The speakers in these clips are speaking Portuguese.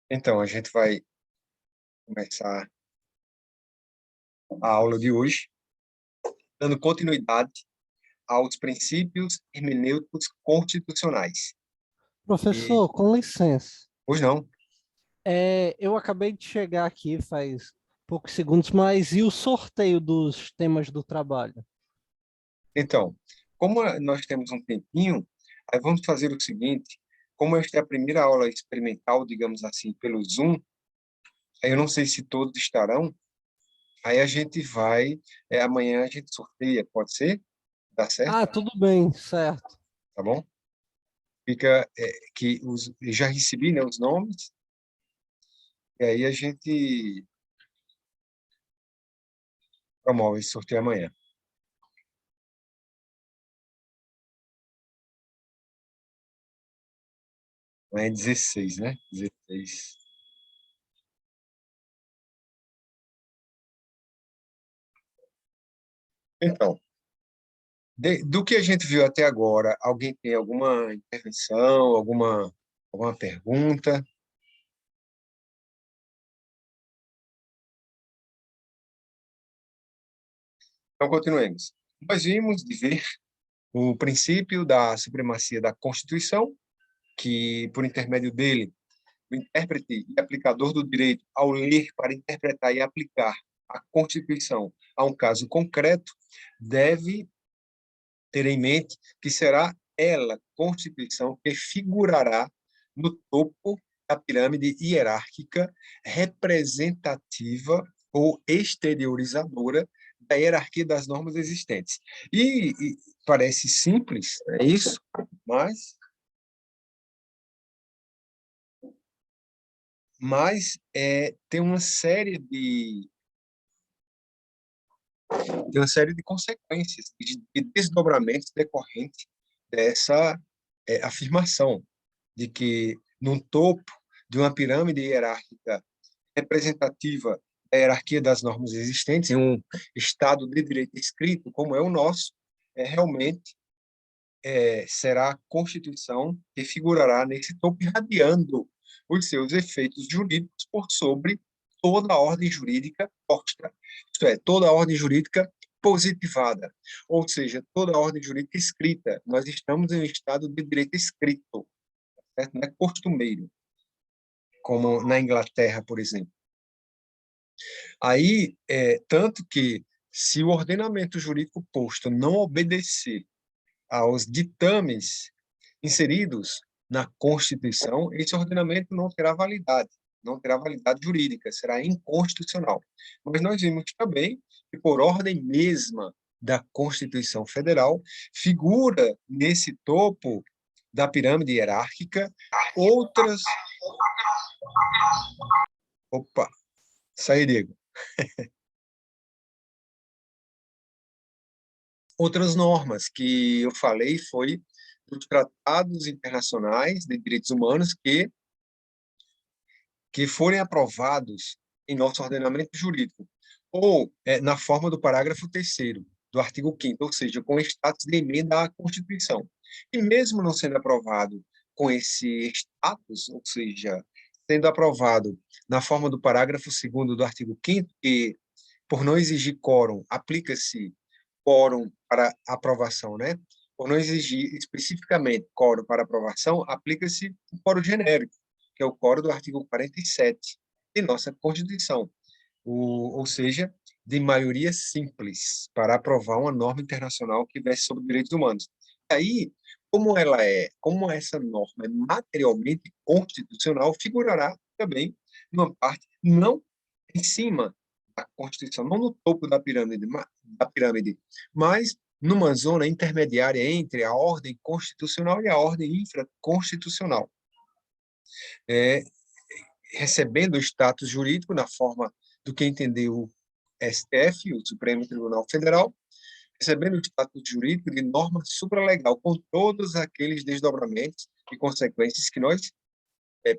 Então, a gente vai começar a aula de hoje dando continuidade aos princípios hermenêuticos constitucionais. E, Professor, com licença. hoje não. Eu acabei de chegar aqui faz poucos segundos, mas e o sorteio dos temas do trabalho? Então, como nós temos um tempinho, aí vamos fazer o seguinte, como esta é a primeira aula experimental, digamos assim, pelo Zoom, aí eu não sei se todos estarão, aí a gente vai, amanhã a gente sorteia, pode ser? Dá certo? Ah, tudo bem, certo. Tá bom? Fica que eu já recebi, né, os nomes, e aí a gente promove esse sorteio amanhã. Amanhã é 16, né? 16. Então, do que a gente viu até agora, alguém tem alguma intervenção, alguma pergunta? Então, continuemos. Nós vimos de ver o princípio da supremacia da Constituição, que, por intermédio dele, o intérprete e aplicador do direito, ao ler para interpretar e aplicar a Constituição a um caso concreto, deve ter em mente que será ela, Constituição, que figurará no topo da pirâmide hierárquica representativa ou exteriorizadora da hierarquia das normas existentes. E parece simples, é isso, mas tem uma série de consequências, de desdobramentos decorrentes dessa afirmação de que, no topo de uma pirâmide hierárquica representativa da hierarquia das normas existentes, em um Estado de direito escrito, como é o nosso, realmente será a Constituição que figurará nesse topo, irradiando os seus efeitos jurídicos por sobre toda a ordem jurídica posta, isto é, toda a ordem jurídica positivada, ou seja, toda a ordem jurídica escrita. Nós estamos em um Estado de direito escrito, certo? Não é costumeiro, como na Inglaterra, por exemplo. Aí, tanto que, se o ordenamento jurídico posto não obedecer aos ditames inseridos na Constituição, esse ordenamento não terá validade jurídica, será inconstitucional. Mas nós vimos também que, por ordem mesma da Constituição Federal, figura nesse topo da pirâmide hierárquica outras. Opa, sai, Diego. Outras normas que eu falei foi dos tratados internacionais de direitos humanos que forem aprovados em nosso ordenamento jurídico, ou na forma do parágrafo 3º do artigo 5º, ou seja, com status de emenda à Constituição. E mesmo não sendo aprovado com esse status, ou seja, sendo aprovado na forma do parágrafo 2º do artigo 5º, que, por não exigir quórum, aplica-se quórum para aprovação, né? Por não exigir especificamente quórum para aprovação, aplica-se o quórum genérico, que é o quórum do artigo 47 de nossa Constituição, ou seja, de maioria simples, para aprovar uma norma internacional que verse sobre direitos humanos. E aí, como essa norma é materialmente constitucional, figurará também numa parte não em cima da Constituição, não no topo da pirâmide, mas numa zona intermediária entre a ordem constitucional e a ordem infraconstitucional, é, recebendo o status jurídico na forma do que entendeu o STF, o Supremo Tribunal Federal, recebendo o status jurídico de norma supralegal, com todos aqueles desdobramentos e consequências que nós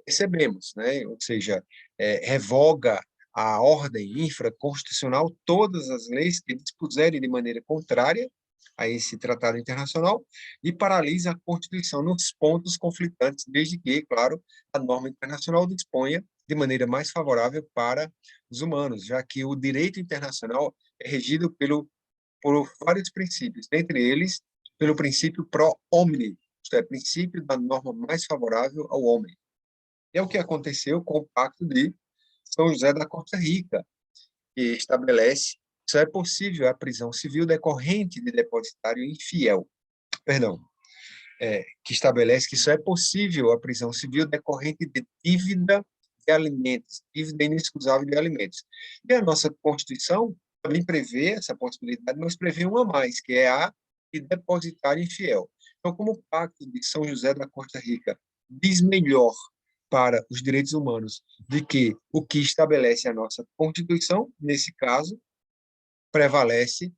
percebemos, né? Ou seja, revoga a ordem infraconstitucional todas as leis que dispuserem de maneira contrária a esse tratado internacional e paralisa a Constituição nos pontos conflitantes, desde que, claro, a norma internacional disponha de maneira mais favorável para os humanos, já que o direito internacional é regido por vários princípios, dentre eles, pelo princípio pro homine, isto é, princípio da norma mais favorável ao homem. É o que aconteceu com o Pacto de São José da Costa Rica, que estabelece que só é possível a prisão civil decorrente de depositário infiel. Perdão, que estabelece que só é possível a prisão civil decorrente de dívida de alimentos, dívida inexcusável de alimentos. E a nossa Constituição também prevê essa possibilidade, mas prevê uma a mais, que é a de depositário infiel. Então, como o Pacto de São José da Costa Rica diz melhor para os direitos humanos de que o que estabelece a nossa Constituição, nesse caso, prevalece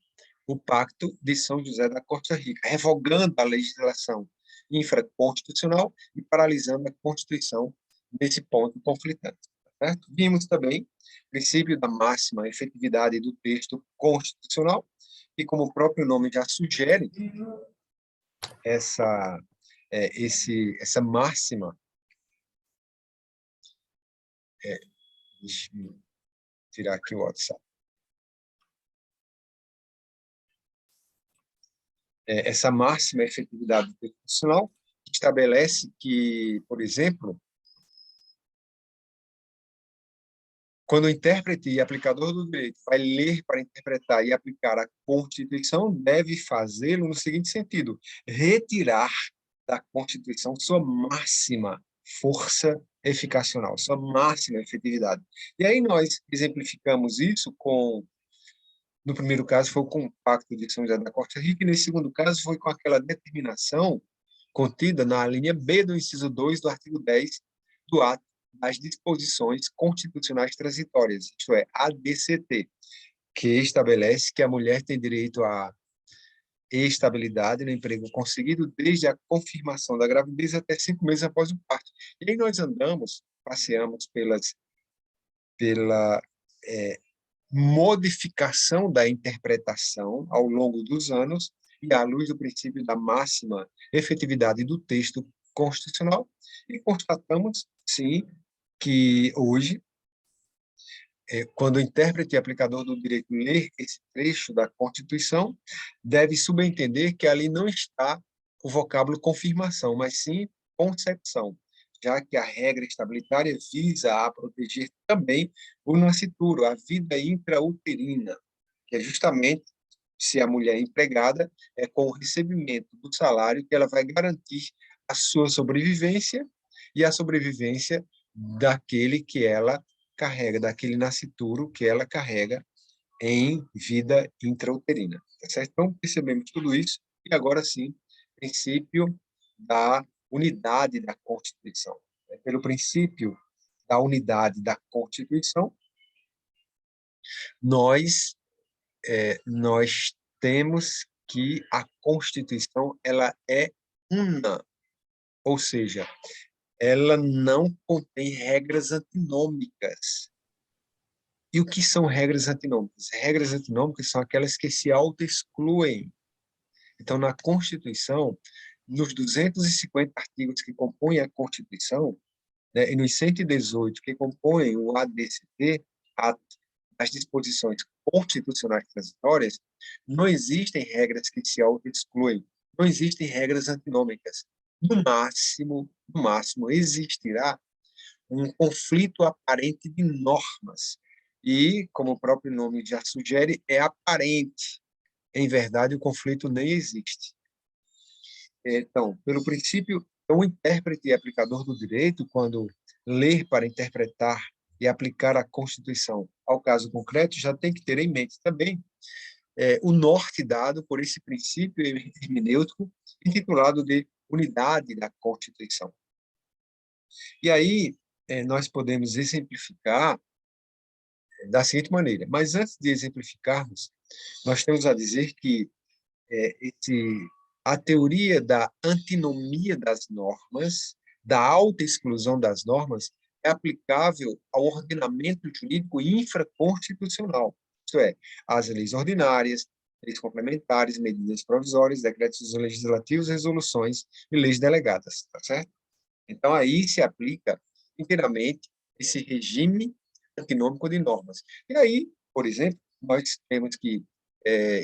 o Pacto de São José da Costa Rica, revogando a legislação infraconstitucional e paralisando a Constituição nesse ponto conflitante. Certo? Vimos também o princípio da máxima efetividade do texto constitucional, e como o próprio nome já sugere, essa máxima, deixa eu tirar aqui o WhatsApp, essa máxima efetividade constitucional estabelece que, por exemplo, quando o intérprete e aplicador do direito vai ler para interpretar e aplicar a Constituição, deve fazê-lo no seguinte sentido: retirar da Constituição sua máxima força eficacional, sua máxima efetividade. E aí nós exemplificamos isso no primeiro caso foi com o Pacto de São José da Costa Rica, e nesse segundo caso foi com aquela determinação contida na linha B do inciso 2 do artigo 10 do ato das disposições constitucionais transitórias, isto é, ADCT, que estabelece que a mulher tem direito à estabilidade no emprego conseguido desde a confirmação da gravidez até 5 meses após o parto. E aí nós passeamos pela modificação da interpretação ao longo dos anos e à luz do princípio da máxima efetividade do texto constitucional, e constatamos, sim, que hoje, quando o intérprete e aplicador do direito lê esse trecho da Constituição, deve subentender que ali não está o vocábulo confirmação, mas sim concepção, já que a regra estabilitária visa a proteger também o nascituro, a vida intrauterina, que é justamente, se a mulher é empregada, é com o recebimento do salário que ela vai garantir a sua sobrevivência e a sobrevivência daquele que ela carrega, daquele nascituro que ela carrega em vida intrauterina. Tá certo? Então, percebemos tudo isso, e agora sim, princípio da unidade da Constituição. Pelo princípio da unidade da Constituição, nós temos que a Constituição ela é una, ou seja, ela não contém regras antinômicas. E o que são regras antinômicas? Regras antinômicas são aquelas que se auto-excluem. Então, na Constituição, nos 250 artigos que compõem a Constituição, né, e nos 118 que compõem o ADCT, as disposições constitucionais transitórias, não existem regras que se auto-excluem, não existem regras antinômicas. No máximo, existirá um conflito aparente de normas. E, como o próprio nome já sugere, é aparente. Em verdade, o conflito nem existe. Então, pelo princípio, o intérprete e aplicador do direito, quando ler para interpretar e aplicar a Constituição ao caso concreto, já tem que ter em mente também o norte dado por esse princípio hermenêutico intitulado de unidade da Constituição. E aí, nós podemos exemplificar da seguinte maneira, mas antes de exemplificarmos, nós temos a dizer que a teoria da antinomia das normas, da autoexclusão das normas, é aplicável ao ordenamento jurídico infraconstitucional, isto é, às leis ordinárias, leis complementares, medidas provisórias, decretos legislativos, resoluções e leis delegadas, tá certo? Então, aí se aplica inteiramente esse regime antinômico de normas. E aí, por exemplo, nós temos que,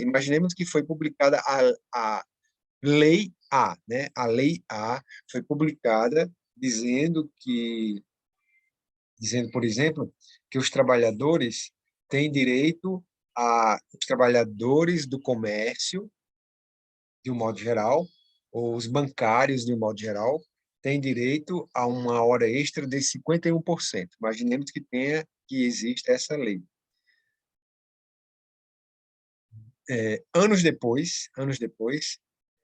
imaginemos que foi publicada a Lei A, né? A Lei A foi publicada dizendo, por exemplo, que os trabalhadores têm direito os trabalhadores do comércio, de um modo geral, ou os bancários, de um modo geral, têm direito a uma hora extra de 51%. Imaginemos que exista essa lei. Anos depois,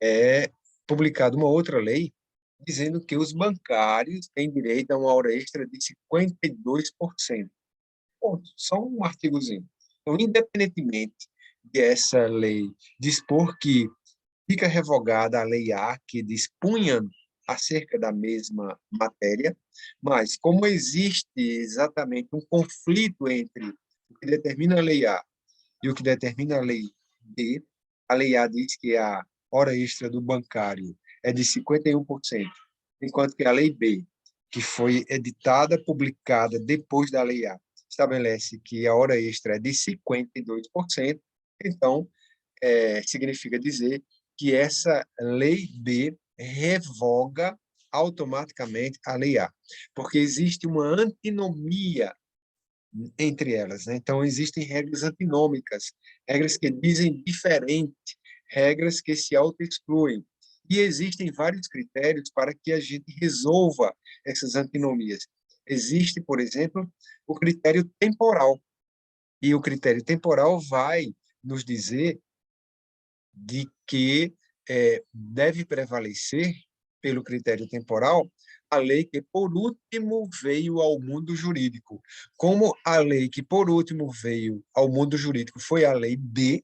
é publicada uma outra lei dizendo que os bancários têm direito a uma hora extra de 52%. Ponto. Só um artigozinho. Então, independentemente dessa lei dispor que fica revogada a Lei A, que dispunha acerca da mesma matéria, mas como existe exatamente um conflito entre o que determina a Lei A e o que determina a Lei B, a Lei A diz que a hora extra do bancário é de 51%, enquanto que a Lei B, que foi editada, publicada depois da Lei A, estabelece que a hora extra é de 52%, então, significa dizer que essa Lei B revoga automaticamente a Lei A, porque existe uma antinomia entre elas, né? Então, existem regras antinômicas, regras que dizem diferente, regras que se auto-excluem. E existem vários critérios para que a gente resolva essas antinomias. Existe, por exemplo, o critério temporal. E o critério temporal vai nos dizer de que deve prevalecer, pelo critério temporal, a lei que, por último, veio ao mundo jurídico. Como a lei que, por último, veio ao mundo jurídico foi a Lei B,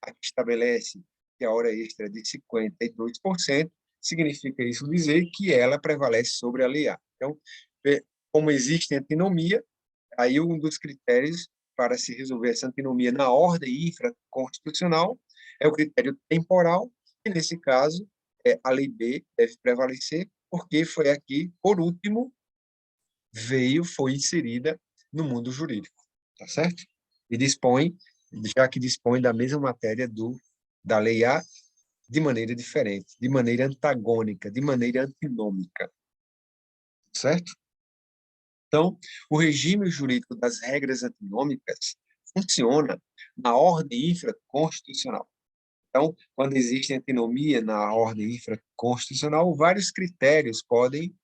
a que estabelece que a hora extra é de 52%, significa isso dizer que ela prevalece sobre a Lei A. Então, como existe antinomia, aí um dos critérios para se resolver essa antinomia na ordem infraconstitucional é o critério temporal, e nesse caso, a Lei B deve prevalecer, porque foi aqui, por último, foi inserida no mundo jurídico, tá certo? E já que dispõe da mesma matéria da Lei A, de maneira diferente, de maneira antagônica, de maneira antinômica, certo? Então, o regime jurídico das regras antinômicas funciona na ordem infraconstitucional. Então, quando existe antinomia na ordem infraconstitucional, vários critérios podem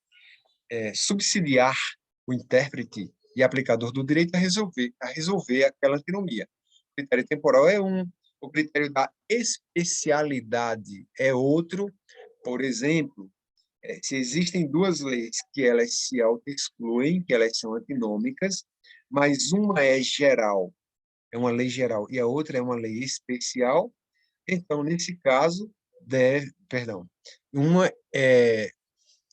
subsidiar o intérprete e aplicador do direito a resolver aquela antinomia. O critério temporal é um, o critério da especialidade é outro. Por exemplo, se existem duas leis que elas se auto-excluem, que elas são antinômicas, mas uma é geral, é uma lei geral, e a outra é uma lei especial, então, nesse caso, uma é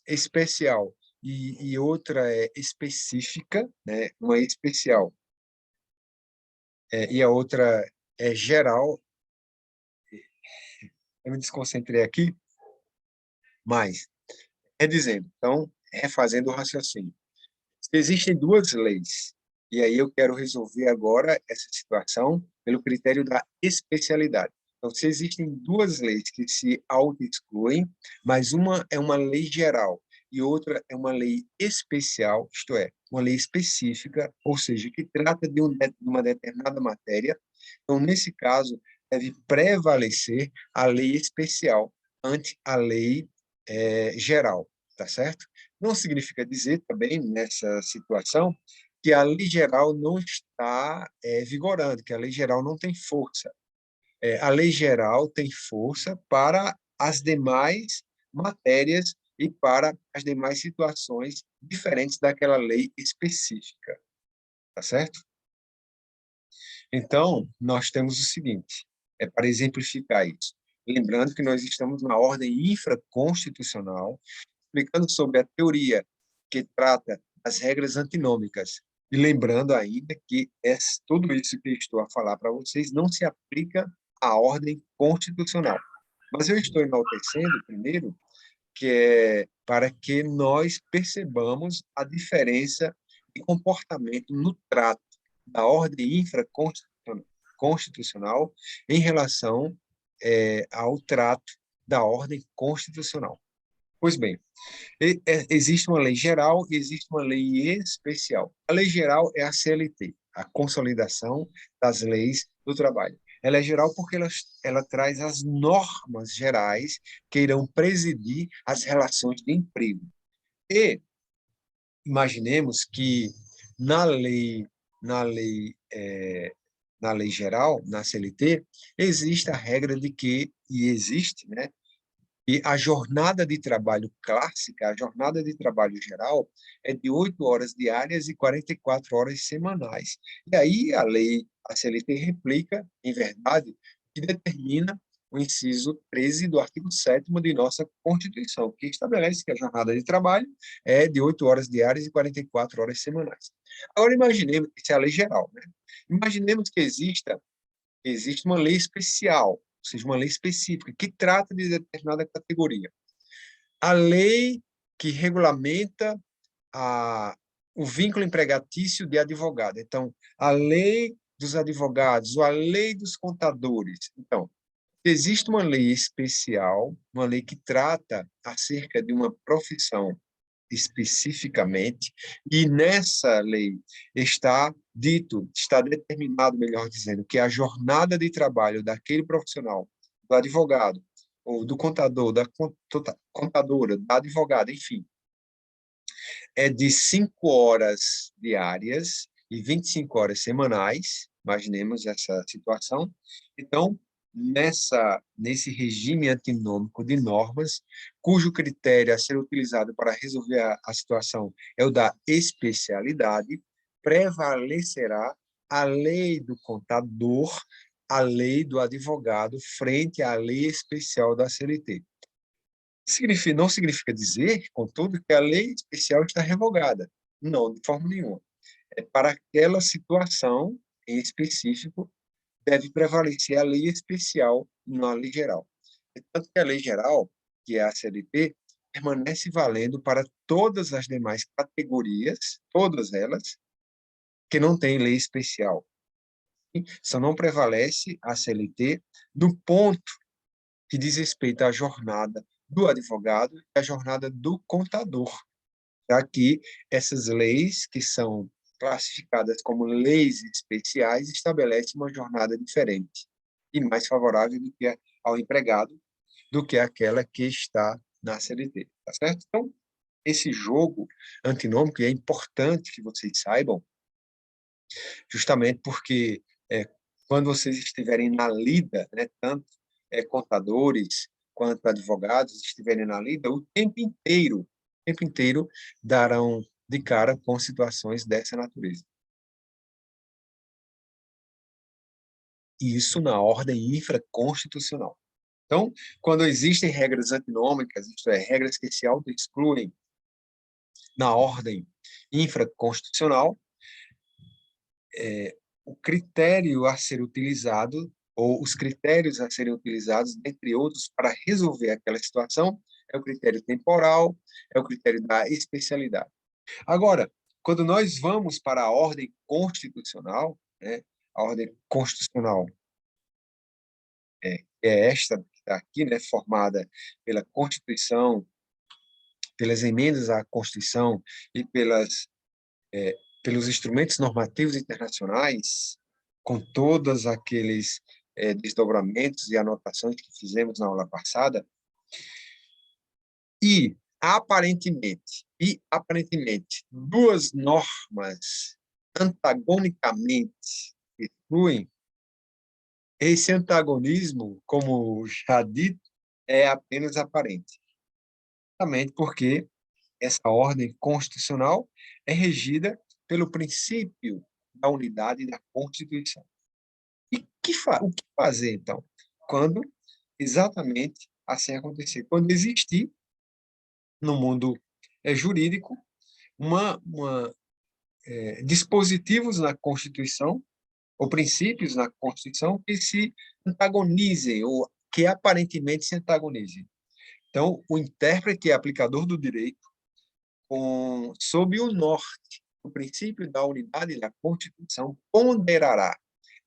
especial e outra é específica, né? Uma é especial e a outra é geral. Eu me desconcentrei aqui, mas dizendo, então, refazendo o raciocínio. Se existem duas leis, e aí eu quero resolver agora essa situação pelo critério da especialidade. Então, se existem duas leis que se auto-excluem, mas uma é uma lei geral e outra é uma lei especial, isto é, uma lei específica, ou seja, que trata de uma determinada matéria, então, nesse caso, deve prevalecer a lei especial ante a lei geral, tá certo? Não significa dizer também, nessa situação, que a lei geral não está vigorando, que a lei geral não tem força. A lei geral tem força para as demais matérias e para as demais situações diferentes daquela lei específica, tá certo? Então, nós temos o seguinte, para exemplificar isso. Lembrando que nós estamos na ordem infraconstitucional, explicando sobre a teoria que trata as regras antinômicas. E lembrando ainda que tudo isso que eu estou a falar para vocês não se aplica à ordem constitucional. Mas eu estou enaltecendo, primeiro, que é para que nós percebamos a diferença e comportamento no trato da ordem infraconstitucional em relação ao trato da ordem constitucional. Pois bem, existe uma lei geral e existe uma lei especial. A lei geral é a CLT, a Consolidação das Leis do Trabalho. Ela é geral porque ela traz as normas gerais que irão presidir as relações de emprego. E imaginemos que na lei, na lei, na lei geral, na CLT, existe a regra de que, e existe, né, e a jornada de trabalho clássica, a jornada de trabalho geral, é de 8 horas diárias e 44 horas semanais. E aí a lei, a CLT replica, em verdade, que determina o inciso 13 do artigo 7º de nossa Constituição, que estabelece que a jornada de trabalho é de 8 horas diárias e 44 horas semanais. Agora imaginemos, isso é a lei geral, né? Imaginemos que existe uma lei especial, ou seja, uma lei específica, que trata de determinada categoria. A lei que regulamenta o vínculo empregatício de advogado. Então, a lei dos advogados, ou a lei dos contadores. Então, existe uma lei especial, uma lei que trata acerca de uma profissão especificamente, e nessa lei está dito, está determinado, melhor dizendo, que a jornada de trabalho daquele profissional, do advogado, ou do contador, da contadora, da advogada, enfim, é de 5 horas diárias e 25 horas semanais, imaginemos essa situação. Então, nesse regime antinômico de normas, cujo critério a ser utilizado para resolver a situação é o da especialidade, prevalecerá a lei do contador, a lei do advogado, frente à lei especial da CLT. Não significa dizer, contudo, que a lei especial está revogada. Não, de forma nenhuma. É para aquela situação em específico deve prevalecer a lei especial na lei geral. Tanto que a lei geral, que é a CLT, permanece valendo para todas as demais categorias, todas elas, que não têm lei especial. Só não prevalece a CLT no ponto que diz respeito à jornada do advogado e à jornada do contador, já que essas leis, que são classificadas como leis especiais, estabelecem uma jornada diferente e mais favorável ao empregado do que aquela que está na CLT, tá certo? Então, esse jogo antinômico, e é importante que vocês saibam, justamente porque quando vocês estiverem na lida, né, tanto contadores quanto advogados estiverem na lida, o tempo inteiro darão de cara com situações dessa natureza. E isso na ordem infraconstitucional. Então, quando existem regras antinômicas, isto é, regras que se auto-excluem na ordem infraconstitucional, o critério a ser utilizado, ou os critérios a serem utilizados, dentre outros, para resolver aquela situação, é o critério temporal, é o critério da especialidade. Agora, quando nós vamos para a ordem constitucional, né, a ordem constitucional é esta que está aqui, né, formada pela Constituição, pelas emendas à Constituição e pelos instrumentos normativos internacionais, com todos aqueles desdobramentos e anotações que fizemos na aula passada, aparentemente, duas normas antagonicamente excluem, esse antagonismo, como já dito, é apenas aparente. Justamente porque essa ordem constitucional é regida pelo princípio da unidade da Constituição. E o que fazer, então, quando exatamente assim acontecer? Quando existir, no mundo jurídico, dispositivos na Constituição, ou princípios na Constituição, que se antagonizem, ou que aparentemente se antagonizem. Então, o intérprete e aplicador do direito, sob o norte o princípio da unidade da Constituição ponderará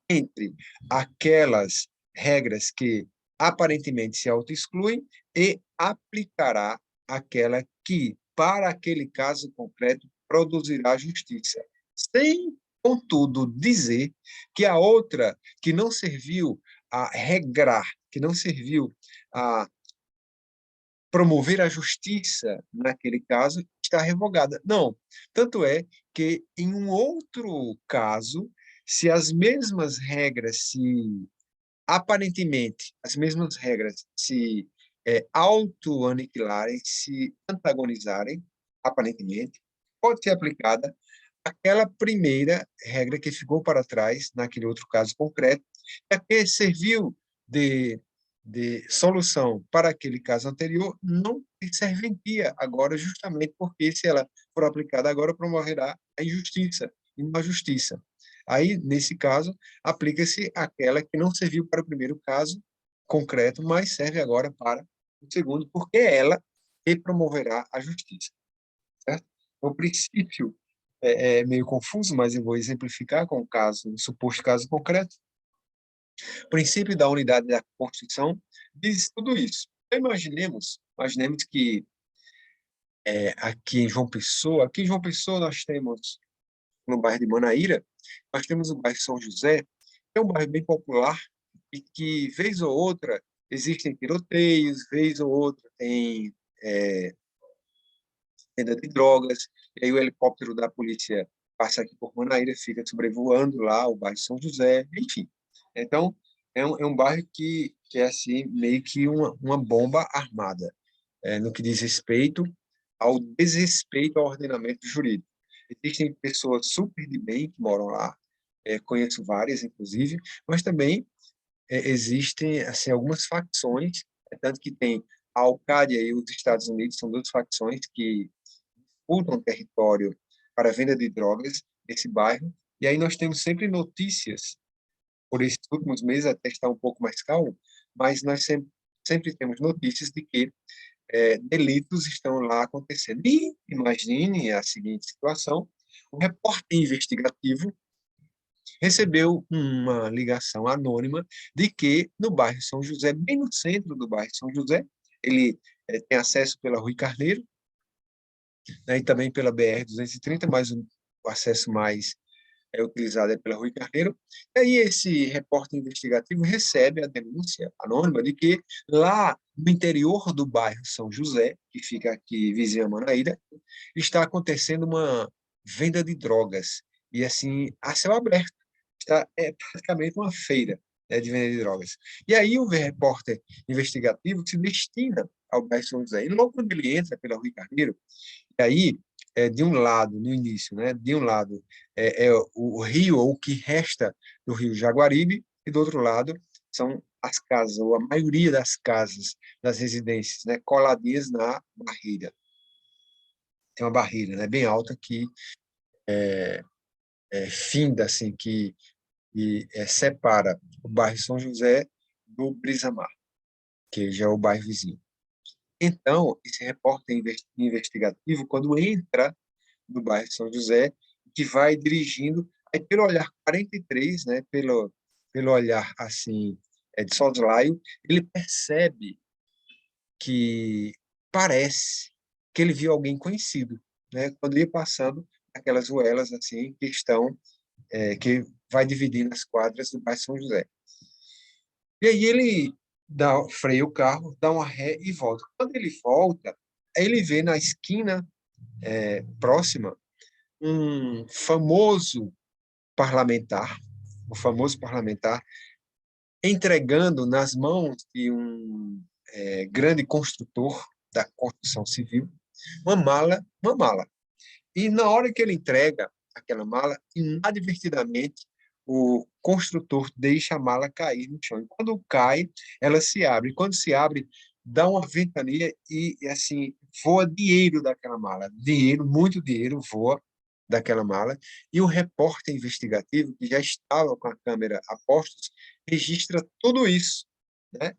entre aquelas regras que aparentemente se autoexcluem e aplicará aquela que, para aquele caso concreto, produzirá justiça, sem, contudo, dizer que a outra, que não serviu a regrar, que não serviu a promover a justiça naquele caso, está revogada. Não. Tanto é que, em um outro caso, se as mesmas regras se, aparentemente, as mesmas regras se auto-aniquilarem, se antagonizarem, aparentemente, pode ser aplicada aquela primeira regra que ficou para trás, naquele outro caso concreto, que serviu de, de solução para aquele caso anterior, não serventia agora, justamente porque, se ela for aplicada agora, promoverá a injustiça e não a justiça. Aí, nesse caso, aplica-se aquela que não serviu para o primeiro caso concreto, mas serve agora para o segundo, porque é ela que promoverá a justiça. Certo? O princípio é meio confuso, mas eu vou exemplificar com um suposto caso concreto. O princípio da unidade da Constituição diz tudo isso. Então, imaginemos que aqui em João Pessoa nós temos, no bairro de Manaíra, nós temos o bairro São José, que é um bairro bem popular e que, vez ou outra, existem tiroteios, vez ou outra tem é, venda de drogas, e aí o helicóptero da polícia passa aqui por Manaíra, fica sobrevoando lá o bairro São José, enfim. Então, é um bairro que é assim, meio que uma bomba armada, no que diz respeito ao desrespeito ao ordenamento jurídico. Existem pessoas super de bem que moram lá, conheço várias, inclusive, mas também existem assim, algumas facções, tanto que tem a Al-Qaeda e os Estados Unidos, são duas facções que disputam território para a venda de drogas nesse bairro, e aí nós temos sempre notícias, por esses últimos meses até está um pouco mais calmo, mas nós sempre temos notícias de que delitos estão lá acontecendo. E imagine a seguinte situação: um repórter investigativo recebeu uma ligação anônima de que no bairro São José, bem no centro do bairro São José, ele tem acesso pela Rui Carneiro, né, e também pela BR-230, mas o acesso mais utilizado é pela Rui Carneiro. E aí esse repórter investigativo recebe a denúncia anônima de que lá no interior do bairro São José, que fica aqui vizinho a Manaíra, está acontecendo uma venda de drogas, e assim, a céu aberto. É praticamente uma feira, né, de venda de drogas. E aí o repórter investigativo se destina ao bairro São José. E logo quando ele entra pela Rui Carneiro, e aí, de um lado, no início, né, de um lado é o rio, ou o que resta do rio Jaguaribe, e do outro lado são as casas, ou a maioria das casas, das residências, né, coladinhas na barreira. Tem uma barreira, né, bem alta que finda, assim, que separa o bairro São José do Brisamar, que já é o bairro vizinho. Então, esse repórter investigativo, quando entra no bairro São José, que vai dirigindo, aí pelo olhar 43, né, pelo olhar assim de soslaio, ele percebe que parece que ele viu alguém conhecido, né, quando ia passando aquelas ruelas assim que estão que vai dividindo as quadras do bairro São José. E aí ele freia o carro, dá uma ré e volta. Quando ele volta, aí ele vê na esquina próxima um famoso parlamentar, entregando nas mãos de um grande construtor da construção civil uma mala. E na hora que ele entrega aquela mala, inadvertidamente, o construtor deixa a mala cair no chão. E quando cai, ela se abre. E quando se abre, dá uma ventania e assim, voa dinheiro daquela mala. Dinheiro, muito dinheiro voa daquela mala. E o repórter investigativo, que já estava com a câmera a postos, registra tudo isso, né?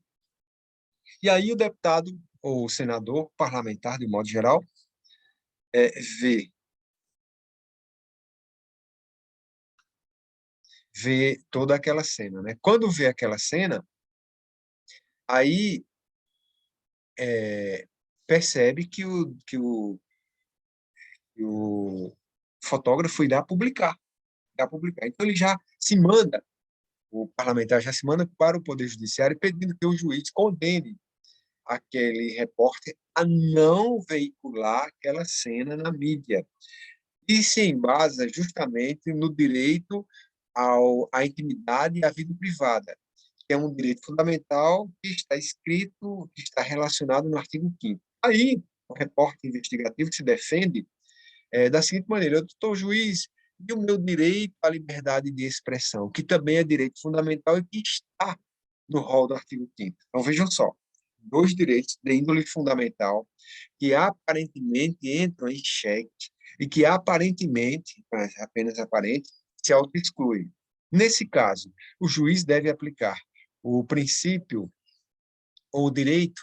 E aí o deputado, ou o senador, parlamentar, de modo geral, vê vê toda aquela cena, né? Quando vê aquela cena, aí percebe que o fotógrafo irá publicar. Então ele já se manda, o parlamentar já se manda para o Poder Judiciário pedindo que o juiz condene aquele repórter a não veicular aquela cena na mídia. E se embasa justamente no direito à intimidade e à vida privada, que é um direito fundamental que está escrito, que está relacionado no artigo 5º. Aí, o repórter investigativo se defende da seguinte maneira: eu doutor juiz, e o meu direito à liberdade de expressão, que também é direito fundamental e que está no rol do artigo 5º. Então, vejam só, dois direitos de índole fundamental que aparentemente entram em xeque e que aparentemente, mas apenas aparente, se auto-excluem. Nesse caso, o juiz deve aplicar o princípio ou o direito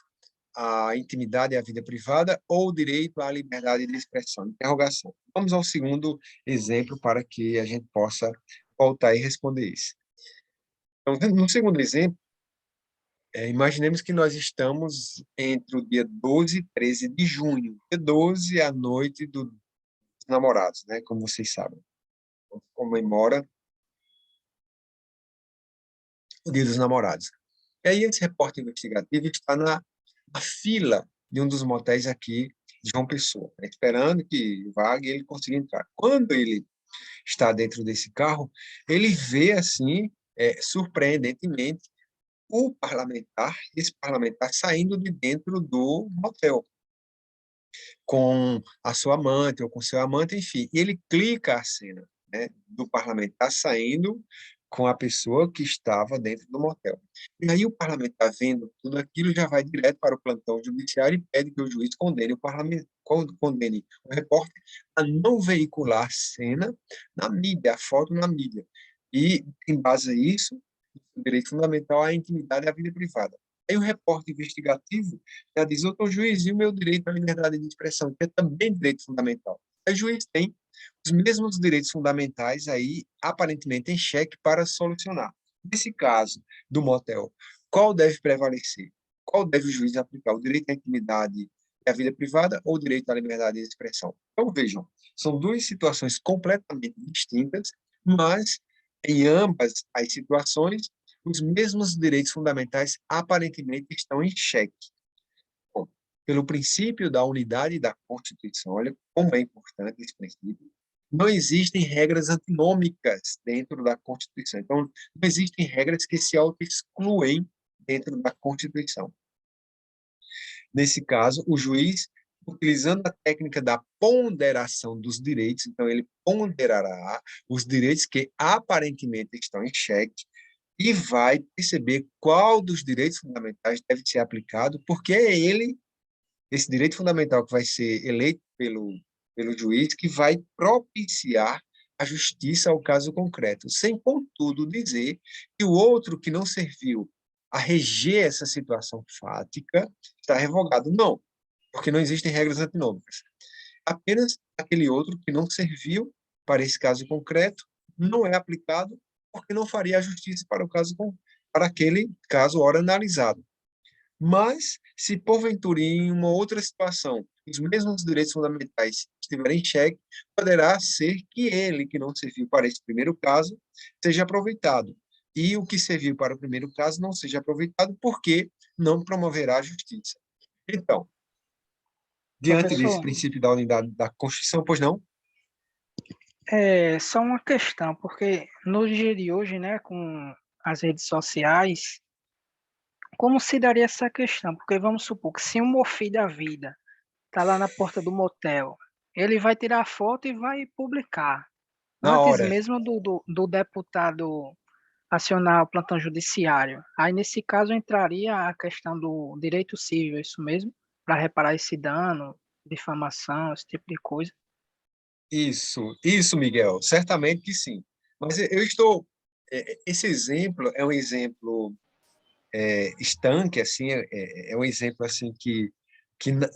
à intimidade e à vida privada ou o direito à liberdade de expressão. Interrogação. Vamos ao segundo exemplo para que a gente possa voltar e responder isso. Então, no segundo exemplo, imaginemos que nós estamos entre o dia 12 e 13 de junho. Dia 12 é a noite dos namorados, né? Como vocês sabem. Comemora o Dia dos Namorados. E aí esse repórter investigativo está na fila de um dos motéis aqui de João Pessoa, né, esperando que vague e ele consiga entrar. Quando ele está dentro desse carro, ele vê, assim, surpreendentemente, esse parlamentar saindo de dentro do motel, com a sua amante ou com seu amante, enfim. E ele clica a cena, né, do parlamentar saindo com a pessoa que estava dentro do motel. E aí o parlamentar, vendo tudo aquilo, já vai direto para o plantão judiciário e pede que o juiz condene o repórter a não veicular a cena na mídia, a foto na mídia. E, em base a isso, o direito fundamental à intimidade e à vida privada. Aí o repórter investigativo já diz: doutor juiz, e o meu direito à liberdade de expressão, que é também direito fundamental? O juiz tem os mesmos direitos fundamentais aí, aparentemente, em xeque para solucionar. Nesse caso do motel, qual deve prevalecer? Qual deve o juiz aplicar? O direito à intimidade e à vida privada ou o direito à liberdade de expressão? Então, vejam, são duas situações completamente distintas, mas em ambas as situações, os mesmos direitos fundamentais aparentemente estão em xeque. Bom, pelo princípio da unidade da Constituição, olha como é importante esse princípio, não existem regras antinômicas dentro da Constituição. Então, não existem regras que se auto-excluem dentro da Constituição. Nesse caso, o juiz, utilizando a técnica da ponderação dos direitos, então ele ponderará os direitos que aparentemente estão em xeque e vai perceber qual dos direitos fundamentais deve ser aplicado, porque é ele, esse direito fundamental que vai ser eleito pelo juiz, que vai propiciar a justiça ao caso concreto, sem, contudo, dizer que o outro que não serviu a reger essa situação fática está revogado. Não, porque não existem regras antinômicas. Apenas aquele outro que não serviu para esse caso concreto não é aplicado porque não faria a justiça para aquele caso ora analisado. Mas, se porventura em uma outra situação os mesmos direitos fundamentais estiverem em xeque, poderá ser que ele, que não serviu para esse primeiro caso, seja aproveitado. E o que serviu para o primeiro caso não seja aproveitado porque não promoverá a justiça. Então, diante desse Professor, princípio da unidade da Constituição, pois não? é só uma questão, porque no dia de hoje, né, com as redes sociais, como se daria essa questão? Porque vamos supor que se um Mofi da vida está lá na porta do motel, ele vai tirar a foto e vai publicar, Na antes hora. mesmo do deputado acionar o plantão judiciário. Aí, nesse caso, entraria a questão do direito civil, é isso mesmo? Para reparar esse dano, difamação, esse tipo de coisa. Isso, Miguel, certamente que sim. Mas eu estou. Esse exemplo é um exemplo estanque, assim, é um exemplo assim que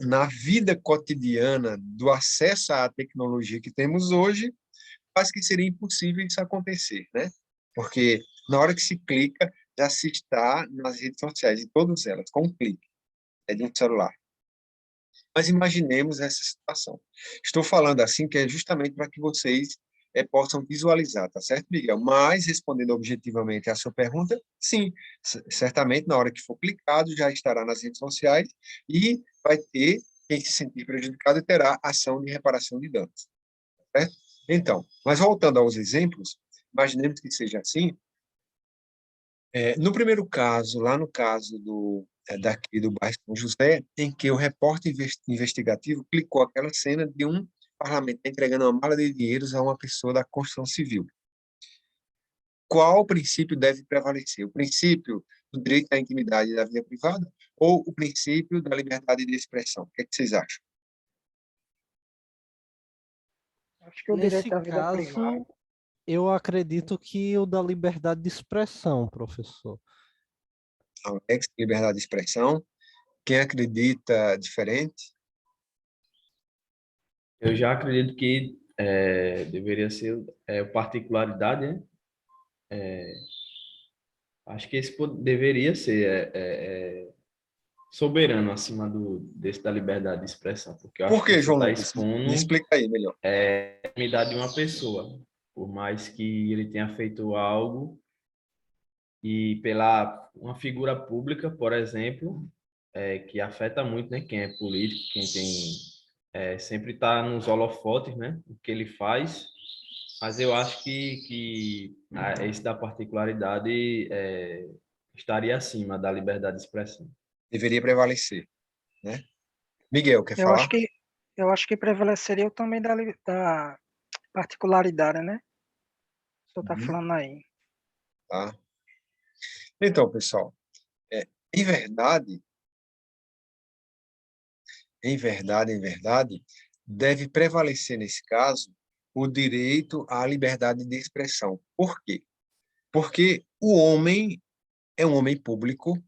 na vida cotidiana do acesso à tecnologia que temos hoje, quase que seria impossível isso acontecer, né? porque na hora que se clica, já se está nas redes sociais, em todas elas, com um clique, de um celular. Mas imaginemos essa situação. Estou falando assim que é justamente para que vocês possam visualizar, tá certo, Miguel? Mas, respondendo objetivamente à sua pergunta, sim, certamente na hora que for clicado, já estará nas redes sociais e vai ter, quem se sentir prejudicado terá ação de reparação de danos, certo? Então, mas voltando aos exemplos, imaginemos que seja assim. No primeiro caso, lá no caso daqui do bairro São José, em que o repórter investigativo clicou aquela cena de um parlamentar entregando uma mala de dinheiros a uma pessoa da construção civil. Qual princípio deve prevalecer? O princípio do direito à intimidade da vida privada ou o princípio da liberdade de expressão? O que é que vocês acham? Acho que o direito Nesse à vida privada. caso, eu acredito que o da liberdade de expressão, professor. Alex, liberdade de expressão. Quem acredita diferente? Eu já acredito que deveria ser particularidade, né? Acho que esse deveria ser soberano acima desse da liberdade de expressão, porque eu acho Por que que, você João está Lucas? Me expondo explica aí melhor. a intimidade de uma pessoa, por mais que ele tenha feito algo e pela uma figura pública, por exemplo, que afeta muito, né, quem é político, quem tem sempre está nos holofotes, né, o que ele faz. Mas eu acho que esse da particularidade estaria acima da liberdade de expressão. Deveria prevalecer, né? Miguel, quer Eu acho falar? que eu acho que prevaleceria o também da particularidade, né? O senhor está Uhum, falando aí. tá. Então, pessoal, em verdade, em verdade, deve prevalecer nesse caso o direito à liberdade de expressão. Por quê? Porque o homem é um homem público,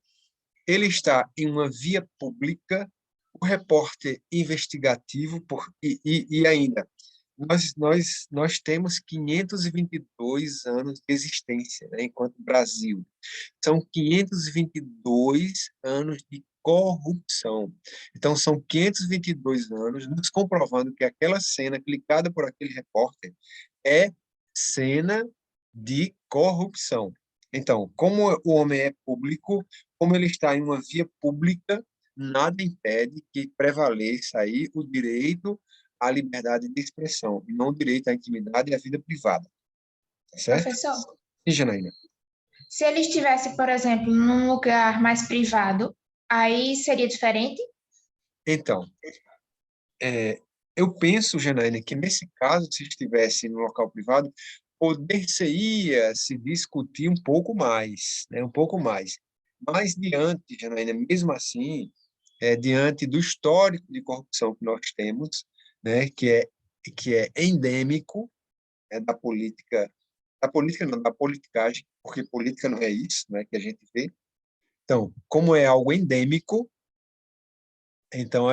ele está em uma via pública, o repórter investigativo, e ainda, nós temos 522 anos de existência, né, enquanto Brasil. São 522 anos de corrupção. Então, são 522 anos nos comprovando que aquela cena clicada por aquele repórter é cena de corrupção. Então, como o homem é público, como ele está em uma via pública, nada impede que prevaleça aí o direito à liberdade de expressão, e não o direito à intimidade e à vida privada. Tá certo? Professor, Sim, Janaína. se ele estivesse, por exemplo, num lugar mais privado, aí seria diferente? Então, eu penso, Janaína, que nesse caso, se estivesse no local privado, poder-se-ia se discutir um pouco mais, né? Um pouco mais. Mas diante, Janaína, mesmo assim, diante do histórico de corrupção que nós temos, né? Que é endêmico, da política não, da politicagem, porque política não é isso, né? Que a gente vê. Então, como é algo endêmico, então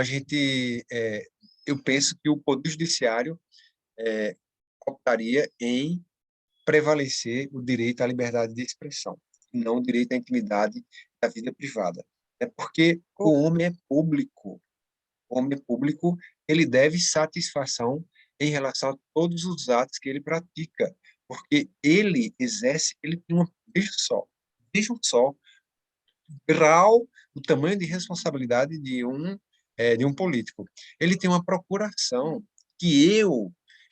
eu penso que o Poder Judiciário optaria em prevalecer o direito à liberdade de expressão, e não o direito à intimidade da vida privada. É porque o homem é público. O homem é público, ele deve satisfação em relação a todos os atos que ele pratica, porque ele exerce, ele tem uma, veja só, o grau, o tamanho de responsabilidade de um político. Ele tem uma procuração que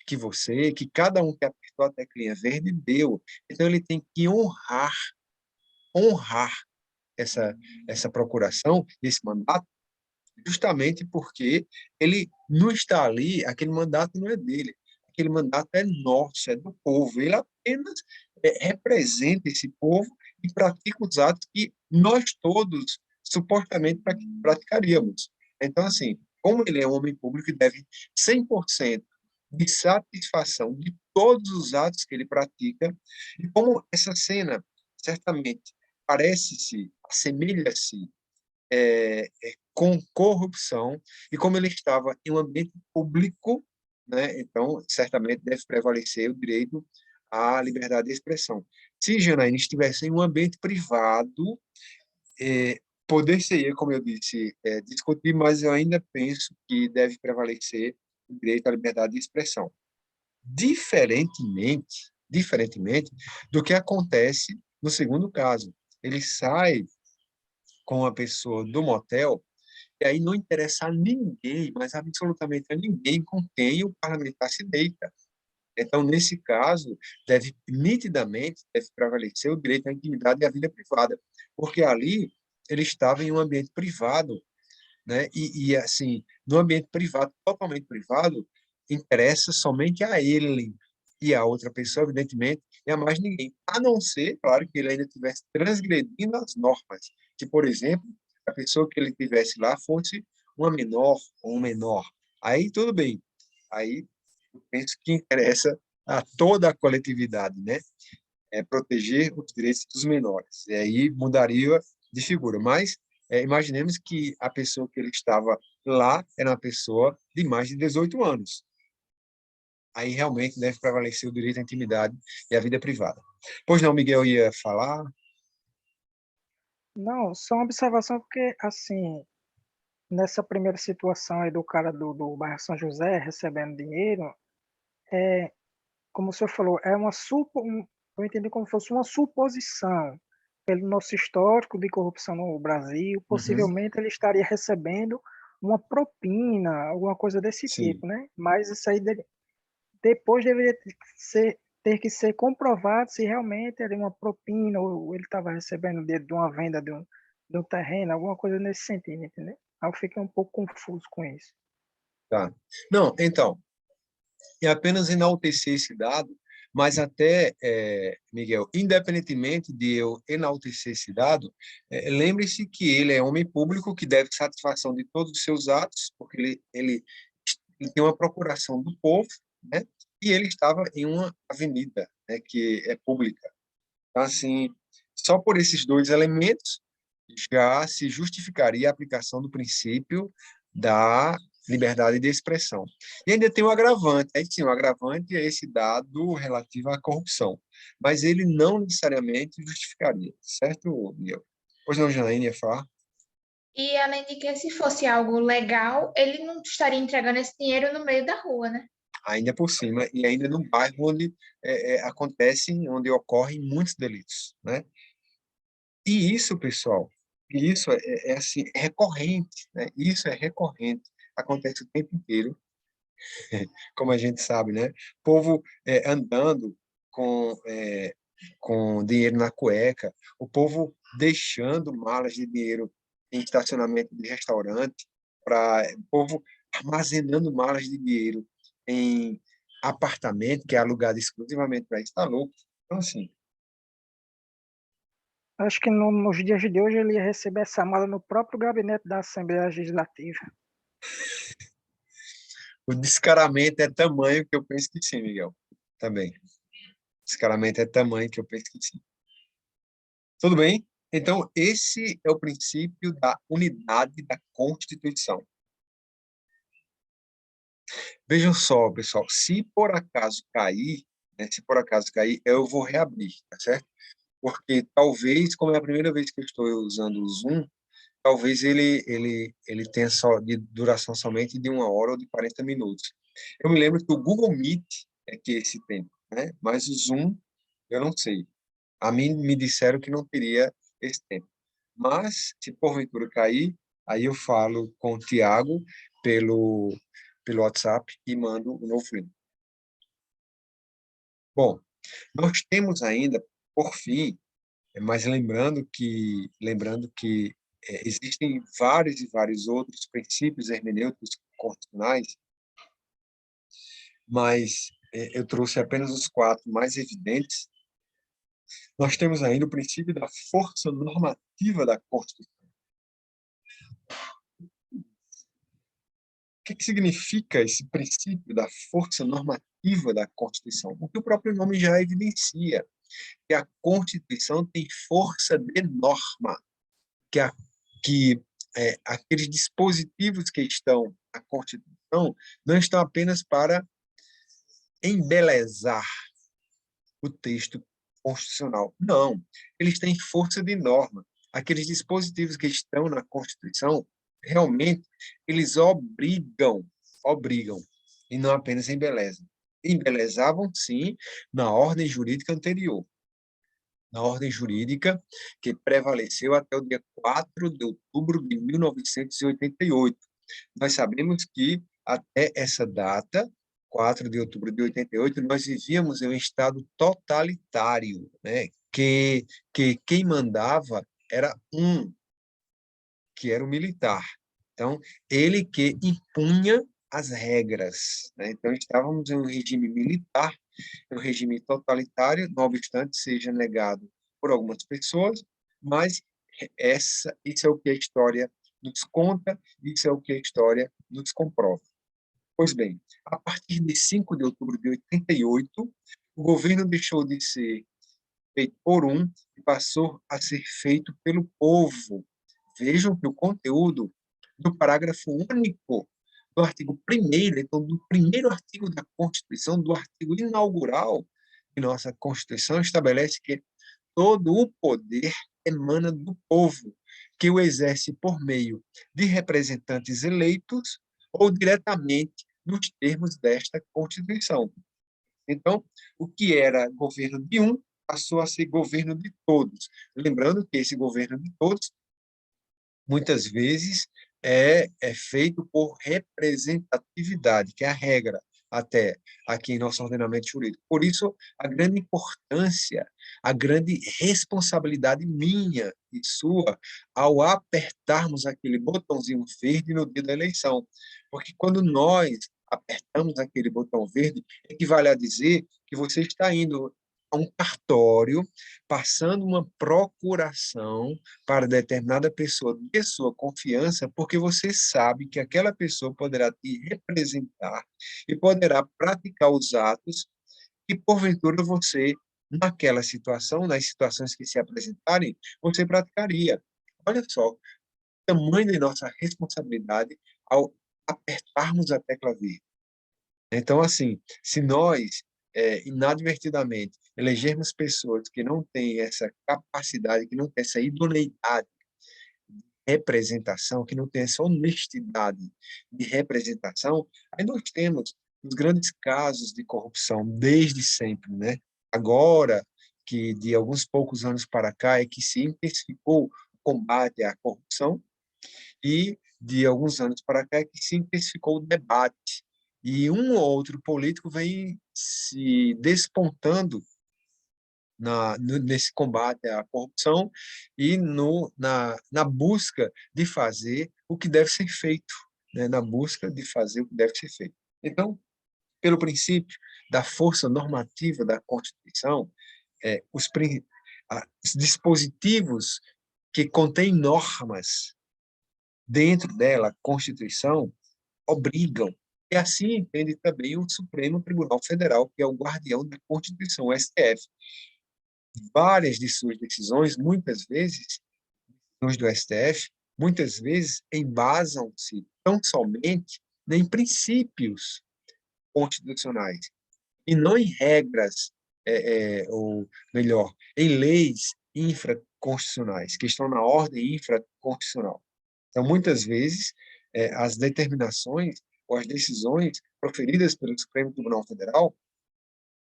que você, que cada um que apertou a teclinha verde deu. Então, ele tem que honrar essa procuração, esse mandato, justamente porque ele não está ali, aquele mandato não é dele, aquele mandato é nosso, é do povo. Ele apenas representa esse povo e pratica os atos que nós todos supostamente praticaríamos. Então, assim, como ele é um homem público, deve 100% de satisfação de todos os atos que ele pratica, e como essa cena certamente parece-se, assemelha-se com corrupção, e como ele estava em um ambiente público, né, então certamente deve prevalecer o direito à liberdade de expressão. Se Janaína estivesse em um ambiente privado, poder-se-ia, como eu disse, discutir, mas eu ainda penso que deve prevalecer o direito à liberdade de expressão. Diferentemente do que acontece no segundo caso. Ele sai com a pessoa do motel e aí não interessa a ninguém, mas absolutamente a ninguém com quem o parlamentar se deita. Então, nesse caso, nitidamente, deve prevalecer o direito à intimidade e à vida privada, porque ali ele estava em um ambiente privado, né? Assim, no ambiente privado, totalmente privado, interessa somente a ele e a outra pessoa, evidentemente, e a mais ninguém. A não ser, claro, que ele ainda estivesse transgredindo as normas, que, por exemplo, a pessoa que ele tivesse lá fosse uma menor ou um menor. Aí, tudo bem. Aí, eu penso que interessa a toda a coletividade, né? Proteger os direitos dos menores. E aí mudaria de figura. Mas imaginemos que a pessoa que ele estava lá era uma pessoa de mais de 18 anos. Aí realmente deve prevalecer o direito à intimidade e à vida privada. Pois não, Miguel ia falar? Não, só uma observação, porque, assim, nessa primeira situação aí do cara do bairro São José recebendo dinheiro, como o senhor falou, eu entendi como se fosse uma suposição. Pelo nosso histórico de corrupção no Brasil, Uhum, possivelmente ele estaria recebendo uma propina, alguma coisa desse sim. tipo, né? Mas isso aí depois deveria ter que ser comprovado se realmente era uma propina ou ele estava recebendo dinheiro de uma venda de um terreno, alguma coisa nesse sentido, entendeu? Aí eu fiquei um pouco confuso com isso. Tá. Não, então, é apenas enaltecer esse dado, mas até, Miguel, independentemente de eu enaltecer esse dado, lembre-se que ele é homem público que deve satisfação de todos os seus atos, porque ele tem uma procuração do povo, né? E ele estava em uma avenida, né, que é pública. Então, assim, só por esses dois elementos já se justificaria a aplicação do princípio da liberdade de expressão. E ainda tem um agravante, aí sim, o agravante é esse dado relativo à corrupção, mas ele não necessariamente justificaria, certo, Miguel? Pois não, Janaína ia falar? E além de que, se fosse algo legal, ele não estaria entregando esse dinheiro no meio da rua, né? Ainda por cima, e ainda num bairro onde onde ocorrem muitos delitos, né? E isso, pessoal, isso assim, é recorrente, né? Isso é recorrente, acontece o tempo inteiro, como a gente sabe, né? Povo andando com dinheiro na cueca, o povo deixando malas de dinheiro em estacionamento de restaurante, o povo armazenando malas de dinheiro em apartamento que é alugado exclusivamente para isso, tá louco. Então, assim, Acho que nos dias de hoje ele ia receber essa mala no próprio gabinete da Assembleia Legislativa. o descaramento é tamanho que eu penso que sim, Miguel, também. Descaramento é tamanho que eu penso que sim. Tudo bem? Então, esse é o princípio da unidade da Constituição. Vejam só, pessoal, se por acaso cair, né, se por acaso cair, eu vou reabrir, tá certo? Porque talvez, como é a primeira vez que eu estou usando o Zoom, talvez ele tenha só de duração somente de 1 hora ou de 40 minutos. Eu me lembro que o Google Meet é que esse tempo, né? Mas o Zoom, eu não sei. A mim me disseram que não teria esse tempo. Mas, se porventura cair, aí eu falo com o Tiago pelo WhatsApp e mando o novo link. Bom, nós temos ainda, por fim, mas lembrando que existem vários e vários outros princípios hermenêuticos constitucionais, mas eu trouxe apenas os 4 mais evidentes. Nós temos ainda o princípio da força normativa da Constituição. O que significa esse princípio da força normativa da Constituição? O que o próprio nome já evidencia, que a Constituição tem força de norma, que, aqueles dispositivos que estão na Constituição não estão apenas para embelezar, o texto constitucional. Não, eles têm força de norma. Aqueles dispositivos que estão na Constituição, realmente, eles obrigam, e não apenas embelezam. Embelezavam, sim, na ordem jurídica anterior, na ordem jurídica que prevaleceu até o dia 4 de outubro de 1988. Nós sabemos que, até essa data, 4 de outubro de 88, nós vivíamos em um estado totalitário, né? que quem mandava era que era o militar. Então, ele que impunha as regras, né? Então, estávamos em um regime militar, um regime totalitário, não obstante seja negado por algumas pessoas, mas isso é o que a história nos conta, isso é o que a história nos comprova. Pois bem, a partir de 5 de outubro de 88, o governo deixou de ser feito por e passou a ser feito pelo povo. Vejam que o conteúdo do parágrafo único do artigo 1º, então, do primeiro artigo da Constituição, do artigo inaugural de nossa Constituição, estabelece que todo o poder emana do povo, que o exerce por meio de representantes eleitos ou diretamente nos termos desta Constituição. Então, o que era governo de passou a ser governo de todos. Lembrando que esse governo de todos, muitas vezes, é feito por representatividade, que é a regra, até aqui em nosso ordenamento jurídico. Por isso, a grande importância, a grande responsabilidade minha e sua ao apertarmos aquele botãozinho verde no dia da eleição. Porque quando nós apertamos aquele botão verde, equivale a dizer que você está indo a um cartório, passando uma procuração para determinada pessoa de sua confiança, porque você sabe que aquela pessoa poderá te representar e poderá praticar os atos que, porventura, você, naquela situação, nas situações que se apresentarem, você praticaria. Olha só, o tamanho de nossa responsabilidade ao apertarmos a tecla verde. Então, assim, se nós, inadvertidamente, elegermos pessoas que não têm essa capacidade, que não têm essa idoneidade de representação, que não têm essa honestidade de representação, aí nós temos os grandes casos de corrupção desde sempre, né? Agora, que de alguns poucos anos para cá é que se intensificou o combate à corrupção, e de alguns anos para cá é que se intensificou o debate. E um ou outro político vem se despontando nesse combate à corrupção e na busca de fazer o que deve ser feito, né? Na busca de fazer o que deve ser feito. Então, pelo princípio da força normativa da Constituição, os dispositivos que contêm normas dentro dela, a Constituição, obrigam. E assim entende também o Supremo Tribunal Federal, que é o guardião da Constituição, o STF. Várias de suas decisões, muitas vezes, decisões do STF, muitas vezes embasam-se tão somente em princípios constitucionais, e não em regras, ou melhor, em leis infraconstitucionais, que estão na ordem infraconstitucional. Então, muitas vezes, as determinações ou as decisões proferidas pelo Supremo Tribunal Federal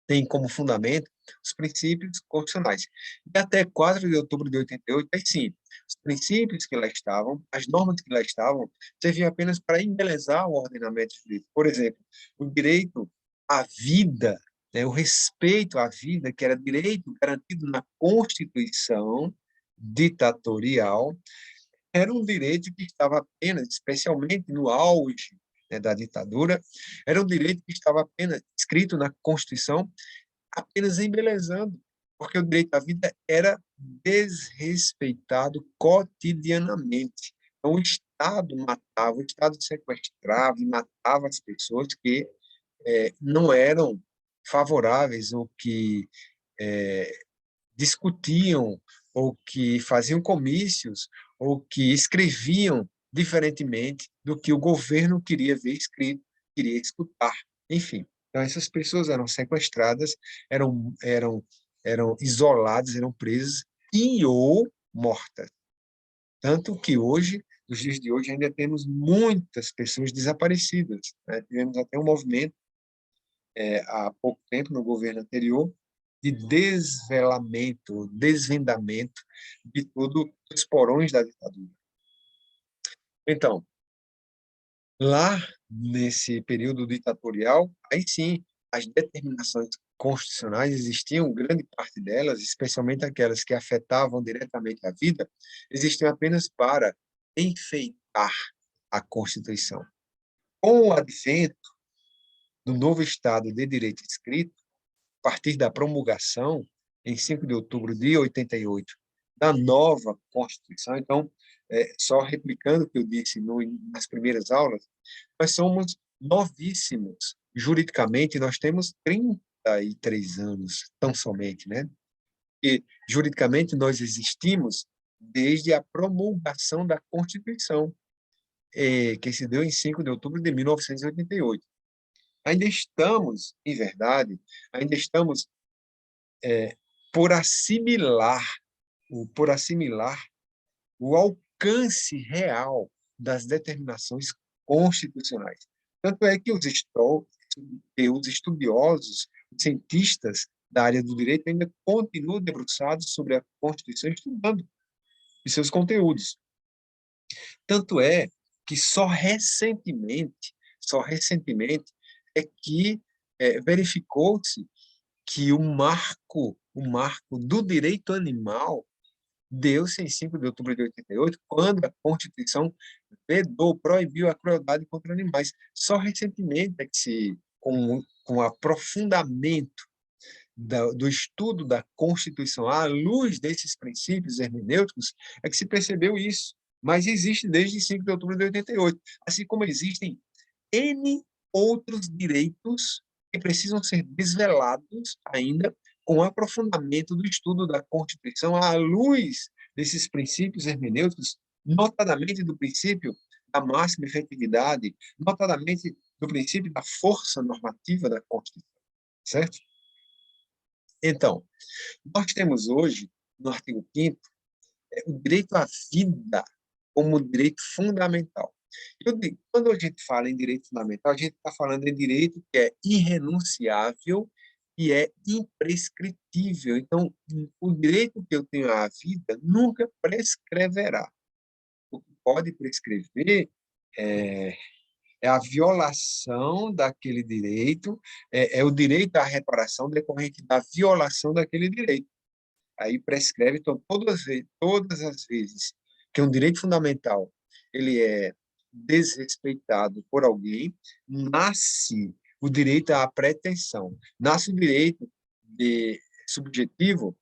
têm como fundamento os princípios constitucionais. E até 4 de outubro de 88, aí sim, os princípios que lá estavam, as normas que lá estavam, serviam apenas para embelezar o ordenamento jurídico. Por exemplo, o direito à vida, né, o respeito à vida, que era direito garantido na Constituição ditatorial, era um direito que estava apenas, especialmente no auge, né, da ditadura, era um direito que estava apenas escrito na Constituição, apenas embelezando, porque o direito à vida era desrespeitado cotidianamente. Então, o Estado matava, o Estado sequestrava e matava as pessoas que não eram favoráveis ou que discutiam ou que faziam comícios ou que escreviam diferentemente do que o governo queria ver escrito, queria escutar. Enfim, Então, essas pessoas eram sequestradas, eram isoladas, eram presas e ou mortas. Tanto que hoje, nos dias de hoje, ainda temos muitas pessoas desaparecidas, né? Tivemos até um movimento, há pouco tempo, no governo anterior, de desvelamento, desvendamento de todos os porões da ditadura. Então, lá, nesse período ditatorial, aí sim, as determinações constitucionais existiam, grande parte delas, especialmente aquelas que afetavam diretamente a vida, existiam apenas para enfeitar a Constituição. Com o advento do novo Estado de Direito Escrito, a partir da promulgação, em 5 de outubro de 88, da nova Constituição, então, só replicando o que eu disse nas primeiras aulas, nós somos novíssimos. Juridicamente, nós temos 33 anos, tão somente, né? E, juridicamente, nós existimos desde a promulgação da Constituição, que se deu em 5 de outubro de 1988. Ainda estamos, em verdade, ainda estamos por assimilar o alcance real das determinações constitucionais. Tanto é que os estudiosos, os cientistas da área do direito ainda continuam debruçados sobre a Constituição, estudando os seus conteúdos. Tanto é que só recentemente é que verificou-se que o marco do direito animal deu-se em 5 de outubro de 88, quando a Constituição proibiu a crueldade contra animais. Só recentemente é que com o aprofundamento do estudo da Constituição, à luz desses princípios hermenêuticos, é que se percebeu isso. Mas existe desde 5 de outubro de 88, assim como existem N outros direitos que precisam ser desvelados ainda com o aprofundamento do estudo da Constituição à luz desses princípios hermenêuticos, notadamente do princípio da máxima efetividade, notadamente do princípio da força normativa da Constituição, certo? Então, nós temos hoje, no artigo 5º, o direito à vida como direito fundamental. Quando a gente fala em direito fundamental, a gente está falando em direito que é irrenunciável e é imprescritível. Então, o direito que eu tenho à vida nunca prescreverá. O que pode prescrever é a violação daquele direito, é o direito à reparação decorrente da violação daquele direito. Aí prescreve, então, todas as vezes que um direito fundamental ele é desrespeitado por alguém, nasce o direito à pretensão, nasce o direito subjetivo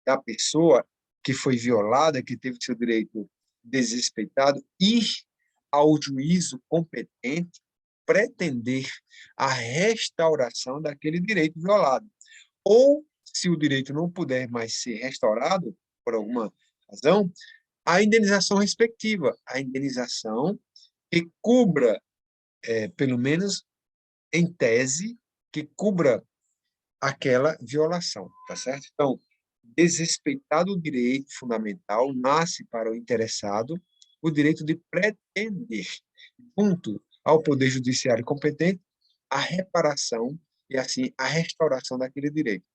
da pessoa que foi violada, que teve seu direito desrespeitado, ir ao juízo competente pretender a restauração daquele direito violado. Ou, se o direito não puder mais ser restaurado, por alguma razão, a indenização respectiva, a indenização que cubra, pelo menos em tese, que cubra aquela violação, tá certo? Então, desrespeitado o direito fundamental, nasce para o interessado o direito de pretender, junto ao Poder Judiciário competente, a reparação e, assim, a restauração daquele direito.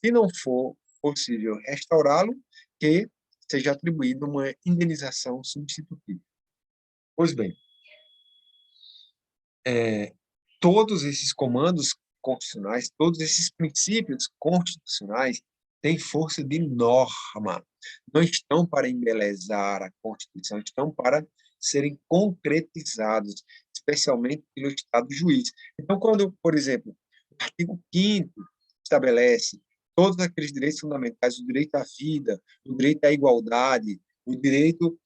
Se não for possível restaurá-lo, que seja atribuída uma indenização substitutiva. Pois bem, todos esses comandos constitucionais, todos esses princípios constitucionais têm força de norma. Não estão para embelezar a Constituição, estão para serem concretizados, especialmente pelo Estado juiz. Então, quando, por exemplo, o artigo 5º estabelece todos aqueles direitos fundamentais, o direito à vida, o direito à igualdade, o direito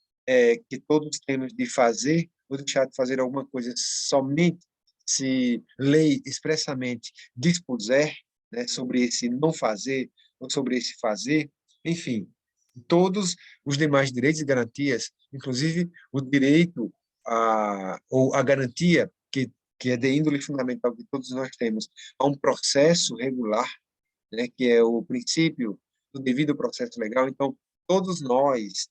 que todos temos de fazer ou deixar de fazer alguma coisa somente se lei expressamente dispuser, né, sobre esse não fazer ou sobre esse fazer, enfim, todos os demais direitos e garantias, inclusive o direito ou a garantia que que é de índole fundamental que todos nós temos, a um processo regular, né, que é o princípio do devido processo legal. Então, todos nós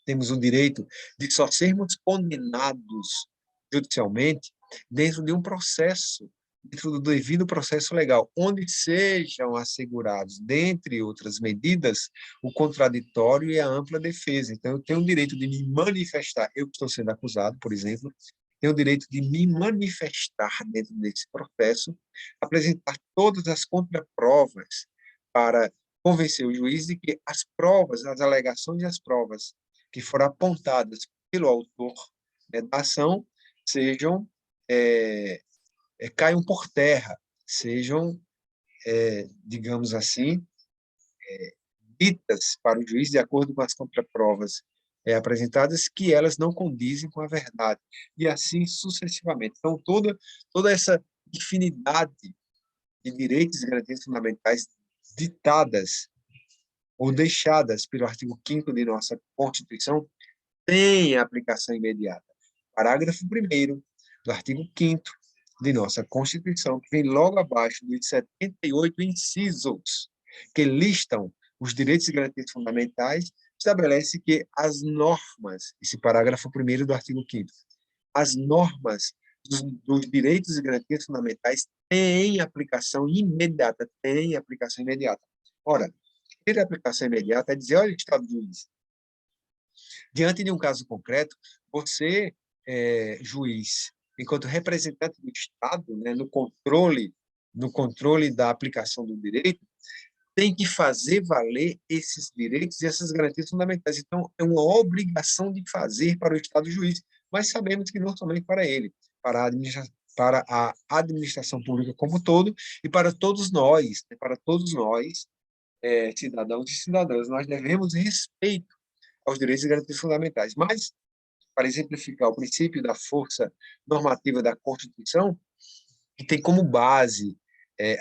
temos o direito de só sermos condenados judicialmente dentro de um processo, dentro do devido processo legal, onde sejam assegurados, dentre outras medidas, o contraditório e a ampla defesa. Então, eu tenho o direito de me manifestar, eu que estou sendo acusado, por exemplo, tenho o direito de me manifestar dentro desse processo, apresentar todas as contraprovas para convencer o juiz de que as provas, as alegações e as provas que foram apontadas pelo autor, né, da ação sejam caiam por terra, sejam, digamos assim, ditas para o juiz de acordo com as contraprovas apresentadas, que elas não condizem com a verdade, e assim sucessivamente. Então, toda essa infinidade de direitos e garantias fundamentais ditadas ou deixadas pelo artigo 5º de nossa Constituição tem aplicação imediata. Parágrafo 1º do artigo 5º de nossa Constituição, que vem logo abaixo dos 78 incisos que listam os direitos e garantias fundamentais, estabelece que as normas, esse parágrafo 1º do artigo 5º, as normas dos direitos e garantias fundamentais têm aplicação imediata, têm aplicação imediata. Ora, ter aplicação imediata é dizer, olha, Estado juiz, diante de um caso concreto, você, juiz, enquanto representante do Estado, né, no controle da aplicação do direito, tem que fazer valer esses direitos e essas garantias fundamentais. Então, é uma obrigação de fazer para o Estado juiz, mas sabemos que não somente para ele, para a administração pública como um todo e para todos nós, cidadãos e cidadãs, nós devemos respeito aos direitos e garantias fundamentais. Mas, para exemplificar o princípio da força normativa da Constituição, que tem como base,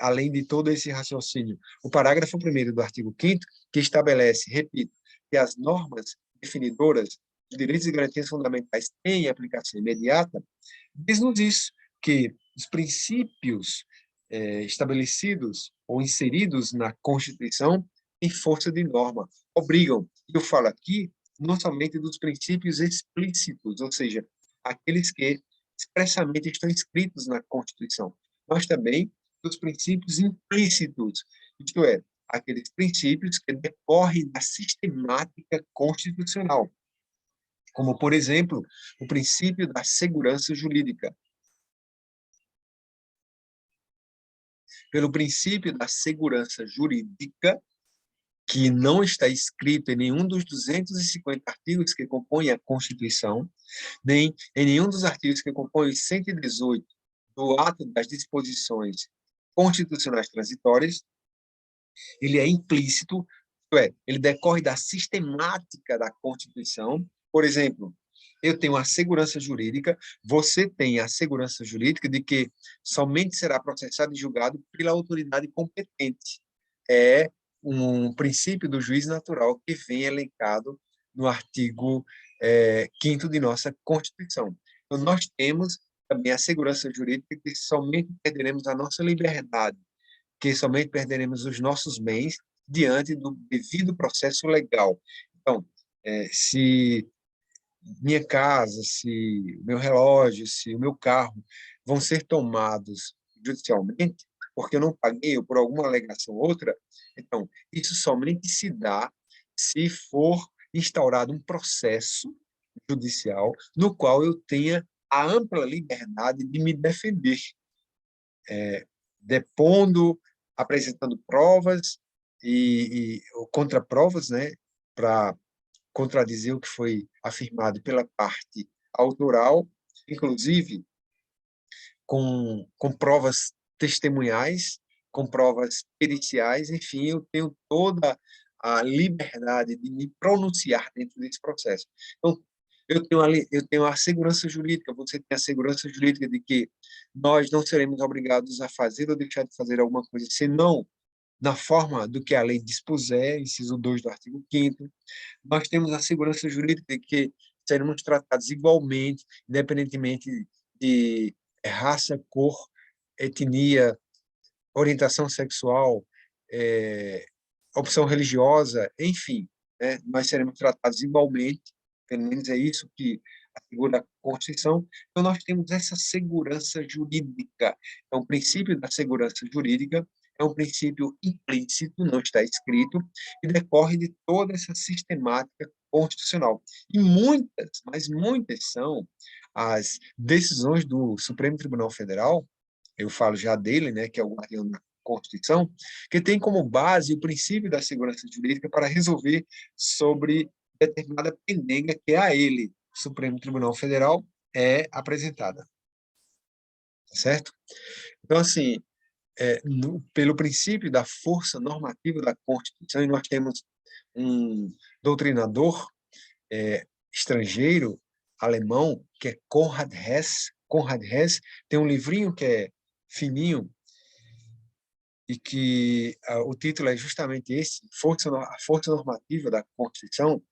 além de todo esse raciocínio, o parágrafo 1º do artigo 5º, que estabelece, repito, que as normas definidoras de direitos e garantias fundamentais têm aplicação imediata, diz-nos isso, que os princípios estabelecidos ou inseridos na Constituição têm força de norma, obrigam. E eu falo aqui não somente dos princípios explícitos, ou seja, aqueles que expressamente estão escritos na Constituição, mas também dos princípios implícitos, isto é, aqueles princípios que decorrem da sistemática constitucional, como, por exemplo, o princípio da segurança jurídica. Pelo princípio da segurança jurídica, que não está escrito em nenhum dos 250 artigos que compõem a Constituição, nem em nenhum dos artigos que compõem os 118 do ato das disposições constitucionais transitórias, ele é implícito, isto é, ele decorre da sistemática da Constituição. Por exemplo, eu tenho a segurança jurídica, você tem a segurança jurídica de que somente será processado e julgado pela autoridade competente. É um princípio do juiz natural que vem elencado no artigo 5º de nossa Constituição. Então, nós temos também a segurança jurídica que somente perderemos a nossa liberdade, que somente perderemos os nossos bens diante do devido processo legal. Então, se minha casa, se o meu relógio, se o meu carro vão ser tomados judicialmente, porque eu não paguei ou por alguma alegação ou outra, então, isso somente se dá se for instaurado um processo judicial no qual eu tenha a ampla liberdade de me defender, depondo, apresentando provas e contraprovas, né, para contradizer o que foi afirmado pela parte autoral, inclusive com provas testemunhais, com provas periciais, enfim, eu tenho toda a liberdade de me pronunciar dentro desse processo. Então, eu tenho a segurança jurídica, você tem a segurança jurídica de que nós não seremos obrigados a fazer ou deixar de fazer alguma coisa, senão na forma do que a lei dispuser, inciso 2 do artigo 5º. Nós temos a segurança jurídica de que seremos tratados igualmente, independentemente de raça, cor, etnia, orientação sexual, opção religiosa, enfim, né? Nós seremos tratados igualmente, pelo menos é isso que assegura a Constituição. Então, nós temos essa segurança jurídica. É um princípio da segurança jurídica, é um princípio implícito, não está escrito, e decorre de toda essa sistemática constitucional. E muitas, mas muitas são as decisões do Supremo Tribunal Federal, eu falo já dele, né, que é o guardião da Constituição, que tem como base o princípio da segurança jurídica para resolver sobre determinada pendenga que a ele, Supremo Tribunal Federal, é apresentada. Certo? Então, assim, pelo princípio da força normativa da Constituição, e nós temos um doutrinador estrangeiro, alemão, que é Konrad Hess. Konrad Hess tem um livrinho que é fininho, e que o título é justamente esse, a força normativa da Constituição,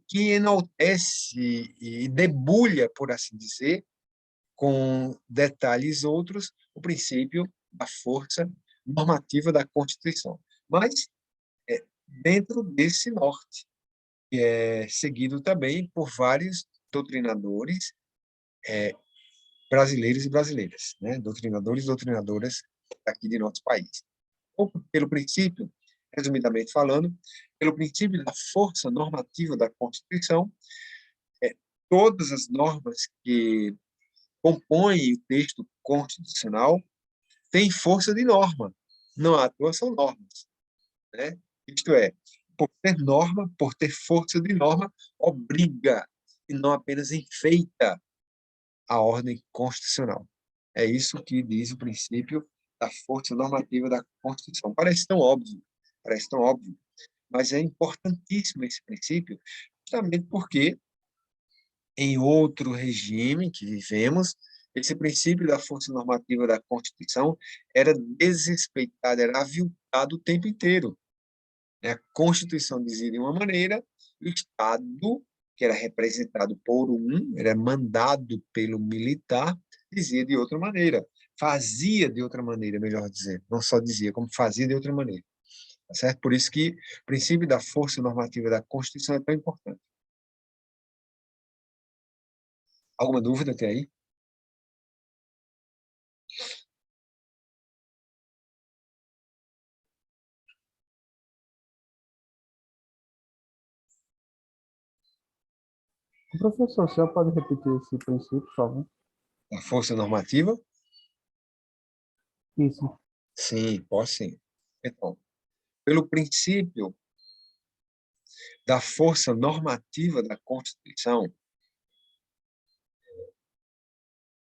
que enaltece e debulha, por assim dizer, com detalhes outros, o princípio da força normativa da Constituição. Mas dentro desse norte, que é seguido também por vários doutrinadores brasileiros e brasileiras, né? Doutrinadores e doutrinadoras aqui de nosso país. Ou pelo princípio, resumidamente falando, pelo princípio da força normativa da Constituição, todas as normas que compõem o texto constitucional têm força de norma. Não à toa são normas, né? Isto é, por ter norma, por ter força de norma, obriga e não apenas enfeita a ordem constitucional. É isso que diz o princípio da força normativa da Constituição. Parece tão óbvio, mas é importantíssimo esse princípio, justamente porque, em outro regime que vivemos, esse princípio da força normativa da Constituição era desrespeitado, era aviltado o tempo inteiro. A Constituição dizia de uma maneira, o Estado, que era representado por era mandado pelo militar, dizia de outra maneira, fazia de outra maneira, melhor dizendo, não só dizia, como fazia de outra maneira. Tá certo? Por isso que o princípio da força normativa da Constituição é tão importante. Alguma dúvida até aí? Professor, o senhor pode repetir esse princípio, por favor? A força normativa? Isso. Sim, posso sim. Então, pelo princípio da força normativa da Constituição,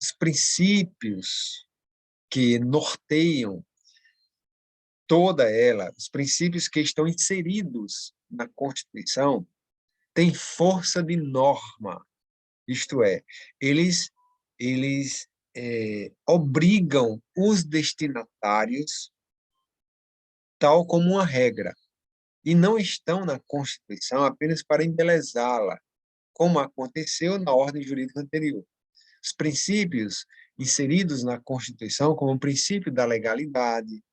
os princípios que norteiam toda ela, os princípios que estão inseridos na Constituição, têm força de norma. Isto é, eles obrigam os destinatários tal como uma regra, e não estão na Constituição apenas para embelezá-la, como aconteceu na ordem jurídica anterior. Os princípios inseridos na Constituição, como o princípio da legalidade,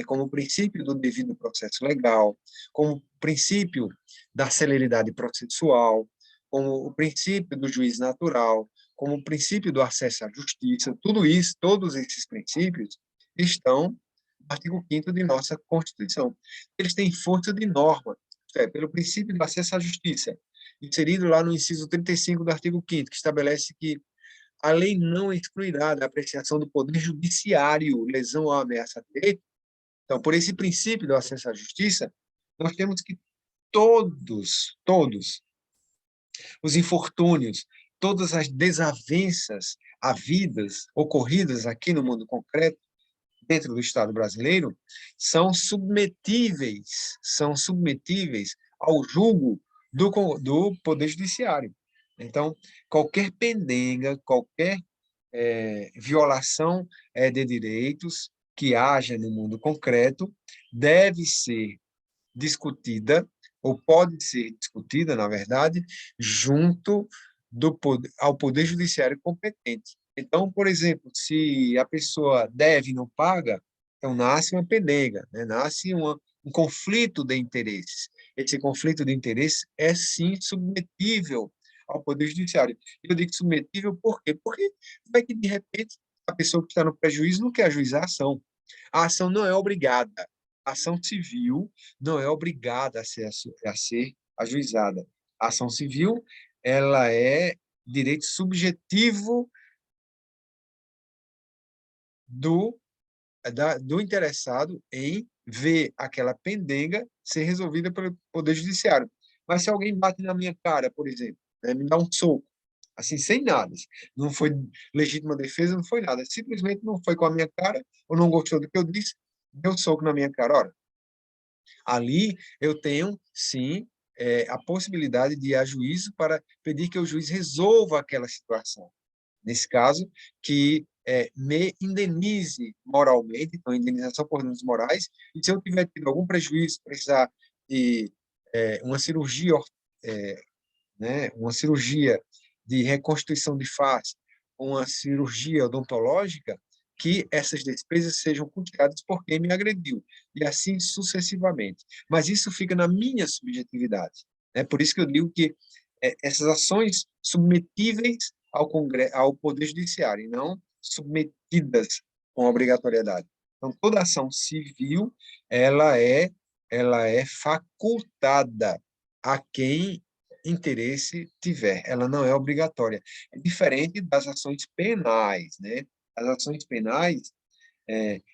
como o princípio do devido processo legal, como o princípio da celeridade processual, como o princípio do juiz natural, como o princípio do acesso à justiça, tudo isso, todos esses princípios estão no artigo 5º de nossa Constituição. Eles têm força de norma, pelo princípio do acesso à justiça, inserido lá no inciso 35 do artigo 5º, que estabelece que a lei não excluirá da apreciação do poder judiciário lesão ou ameaça a direito. Então, por esse princípio do acesso à justiça, nós temos que todos os infortúnios, todas as desavenças havidas, ocorridas aqui no mundo concreto, dentro do Estado brasileiro, são submetíveis ao julgo do Poder Judiciário. Então, qualquer pendenga, qualquer violação de direitos que haja no mundo concreto deve ser discutida, ou pode ser discutida, na verdade, junto ao Poder Judiciário competente. Então, por exemplo, se a pessoa deve e não paga, então nasce uma pendenga, né? Nasce um conflito de interesses. Esse conflito de interesses é, sim, submetível ao Poder Judiciário. Eu digo submetível por quê? Porque vai que, de repente, a pessoa que está no prejuízo não quer ajuizar a ação. A ação não é obrigada. A ação civil não é obrigada a ser ajuizada. A ação civil, ela é direito subjetivo do, do interessado em ver aquela pendenga ser resolvida pelo Poder Judiciário. Mas se alguém bate na minha cara, por exemplo, né, me dá um soco, assim, sem nada, não foi legítima defesa, não foi nada, simplesmente não foi com a minha cara, ou não gostou do que eu disse, deu soco na minha cara. Ora, ali eu tenho, sim, a possibilidade de ir a juízo para pedir que o juiz resolva aquela situação. Nesse caso, que me indenize moralmente, então, indenização por danos morais, e se eu tiver tido algum prejuízo, precisar de uma cirurgia, né, uma cirurgia de reconstituição de face, uma cirurgia odontológica, que essas despesas sejam custeadas por quem me agrediu, e assim sucessivamente. Mas isso fica na minha subjetividade. Né? Por isso que eu digo que essas ações submetíveis ao Poder Judiciário, e não submetidas com obrigatoriedade. Então, toda ação civil, ela é facultada a quem interesse tiver. Ela não é obrigatória. É diferente das ações penais, né? As ações penais,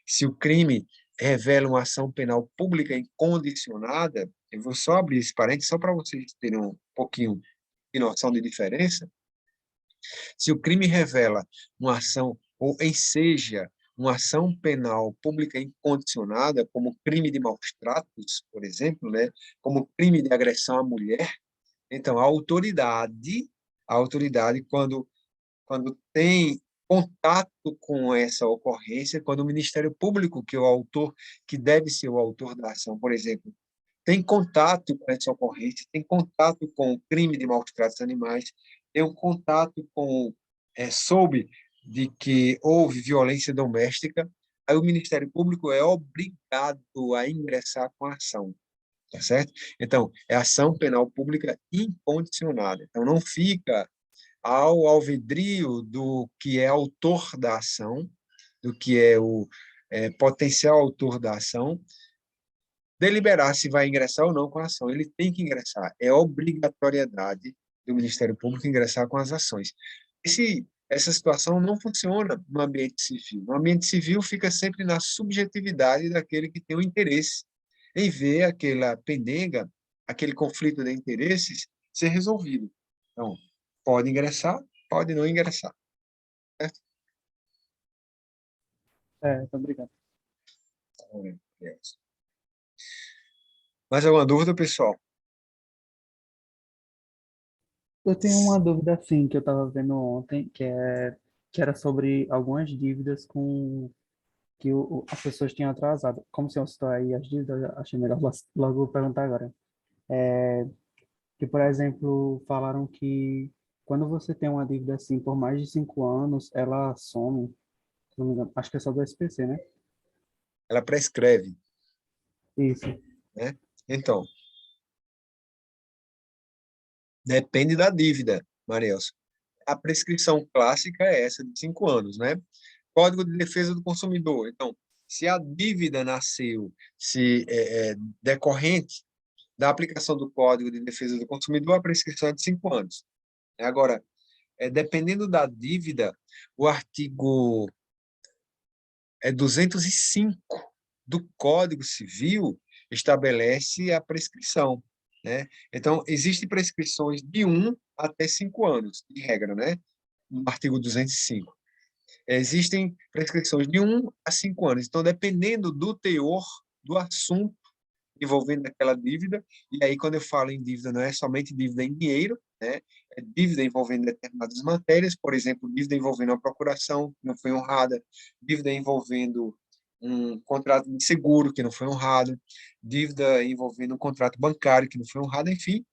se o crime revela uma ação penal pública incondicionada, eu vou só abrir esse parênteses só para vocês terem um pouquinho de noção de diferença. Se o crime revela uma ação, ou enseja uma ação penal pública incondicionada, como crime de maus-tratos, por exemplo, né? Como crime de agressão à mulher, então a autoridade quando tem contato com essa ocorrência, quando o Ministério Público, que é o autor, que deve ser o autor da ação, por exemplo, tem contato com essa ocorrência, tem contato com o crime de maus-tratos animais, tem um contato com, soube de que houve violência doméstica, aí o Ministério Público é obrigado a ingressar com a ação, tá certo? Então, é ação penal pública incondicionada. Então, não fica ao alvedrio do que é autor da ação, do que é o potencial autor da ação, deliberar se vai ingressar ou não com a ação. Ele tem que ingressar. É obrigatoriedade do Ministério Público ingressar com as ações. Essa situação não funciona no ambiente civil. No ambiente civil fica sempre na subjetividade daquele que tem o interesse em ver aquela pendenga, aquele conflito de interesses ser resolvido. Então, pode ingressar, pode não ingressar. Certo? Obrigado. Mais alguma dúvida, pessoal? Eu tenho uma dúvida, assim, que eu estava vendo ontem, que era sobre algumas dívidas que as pessoas tinham atrasado. Como você citou aí as dívidas, eu achei melhor logo perguntar agora. Que, por exemplo, falaram que quando você tem uma dívida assim por mais de 5 anos, ela some, se não me engano. Acho que é só do SPC, né? Ela prescreve, Isso. né? Então, depende da dívida, Marielson. A prescrição clássica é essa de 5 anos, né? Código de Defesa do Consumidor. Então, se a dívida nasceu se decorrente da aplicação do Código de Defesa do Consumidor, a prescrição é de 5 anos. Agora, dependendo da dívida, o artigo 205 do Código Civil estabelece a prescrição, né? Então, existem prescrições de 1 até 5 anos, de regra, né? No artigo 205. Existem prescrições de 1 a 5 anos. Então, dependendo do teor do assunto envolvendo aquela dívida, e aí quando eu falo em dívida, não é somente dívida em dinheiro, né? É dívida envolvendo determinadas matérias, por exemplo, dívida envolvendo uma procuração que não foi honrada, dívida envolvendo um contrato de seguro que não foi honrado, dívida envolvendo um contrato bancário que não foi honrado, enfim.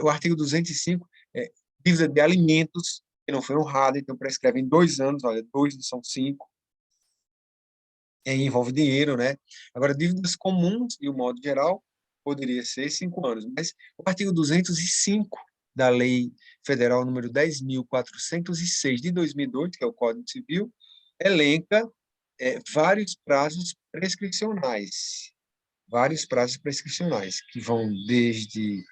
O artigo 205 dívida de alimentos, que não foi honrada, então prescreve em 2 anos, olha, 2 não são 5, e aí envolve dinheiro, né? Agora, dívidas comuns, de um modo geral, poderia ser 5 anos, mas o artigo 205 da Lei Federal número 10.406 de 2002, que é o Código Civil, elenca vários prazos prescricionais, que vão desde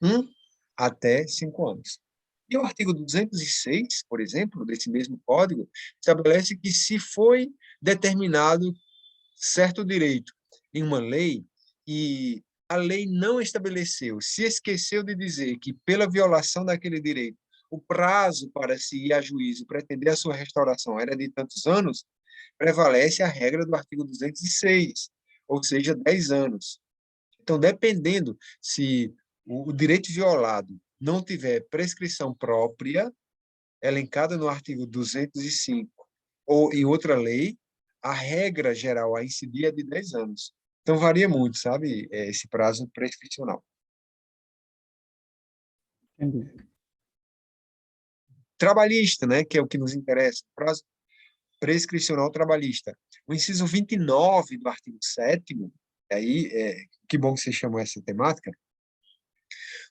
1 até 5 anos. E o artigo 206, por exemplo, desse mesmo código, estabelece que se foi determinado certo direito em uma lei e a lei não estabeleceu, se esqueceu de dizer que pela violação daquele direito, o prazo para se ir a juízo pretender a sua restauração era de tantos anos, prevalece a regra do artigo 206, ou seja, 10 anos. Então, dependendo se o direito violado não tiver prescrição própria, elencada no artigo 205 ou em outra lei, a regra geral a incidir é de 10 anos. Então, varia muito, sabe, esse prazo prescricional. Entendi. Trabalhista, né, que é o que nos interessa, prazo prescricional trabalhista. O inciso 29 do artigo 7º, aí, que bom que você chamou essa temática,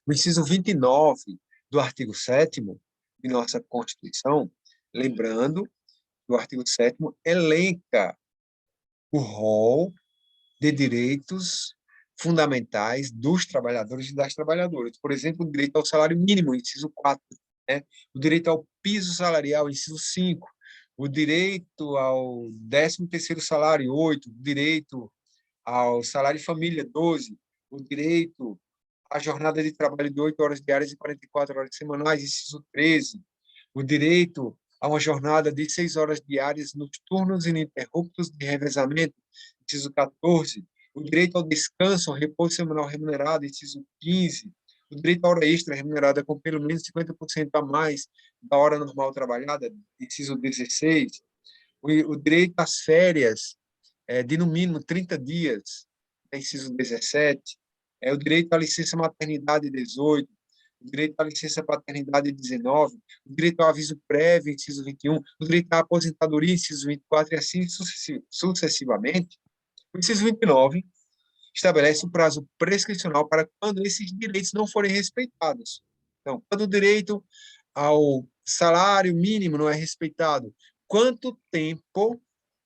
o inciso 29 do artigo 7º de nossa Constituição, lembrando que o artigo 7º elenca o rol de direitos fundamentais dos trabalhadores e das trabalhadoras. Por exemplo, o direito ao salário mínimo, inciso 4, né? O direito ao piso salarial, inciso 5, o direito ao 13º salário, 8, o direito ao salário de família, 12, o direito à jornada de trabalho de 8 horas diárias e 44 horas semanais, inciso 13, o direito a uma jornada de 6 horas diárias nos turnos ininterruptos de revezamento, inciso 14, o direito ao descanso, ao repouso semanal remunerado, inciso 15, o direito à hora extra remunerada com pelo menos 50% a mais da hora normal trabalhada, inciso 16, o direito às férias de no mínimo 30 dias, inciso 17, o direito à licença maternidade 18, o direito à licença paternidade 19, o direito ao aviso prévio, inciso 21, o direito à aposentadoria, inciso 24, e assim sucessivamente. O inciso 29 estabelece o prazo prescricional para quando esses direitos não forem respeitados. Então, quando o direito ao salário mínimo não é respeitado, quanto tempo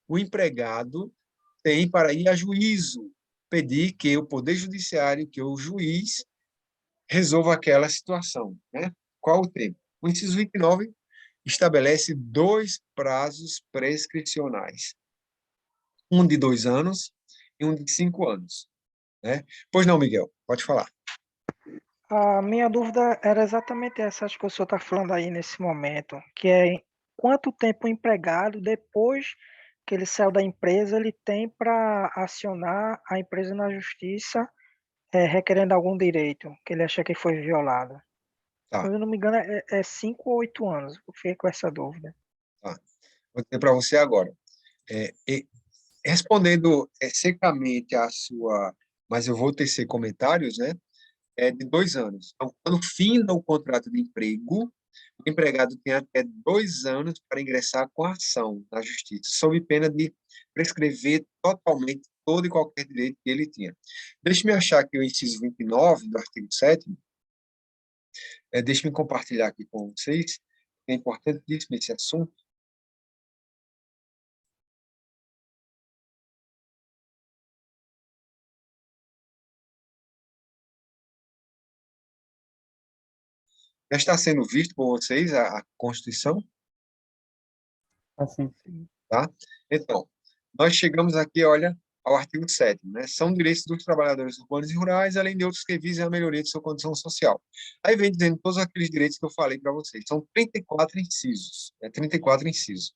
o empregado tem para ir a juízo, pedir que o Poder Judiciário, que o juiz, resolva aquela situação, né? Qual o tempo? O inciso 29 estabelece 2 prazos prescricionais, um de 2 anos e um de 5 anos, né? Pois não, Miguel, pode falar. A minha dúvida era exatamente essa, acho que o senhor está falando aí nesse momento, que é quanto tempo o empregado, depois que ele saiu da empresa, ele tem para acionar a empresa na justiça, requerendo algum direito que ele acha que foi violado. Tá, Se eu não me engano, é 5 ou 8 anos. Eu fiquei com essa dúvida. tá. Vou dizer para você agora. Respondendo secamente a sua, mas eu vou tecer comentários, né? De 2 anos. Então, quando finda o contrato de emprego, o empregado tem até 2 anos para ingressar com a ação na justiça, sob pena de prescrever totalmente todo e qualquer direito que ele tinha. Deixe-me achar aqui o inciso 29 do artigo 7º, deixe-me compartilhar aqui com vocês, é importantíssimo esse assunto. Já está sendo visto por vocês a Constituição? Assim, Tá? Então, nós chegamos aqui, olha, ao artigo 7º, né? São direitos dos trabalhadores urbanos e rurais, além de outros que visem a melhoria de sua condição social. Aí vem dizendo todos aqueles direitos que eu falei para vocês. São 34 incisos. 34 incisos.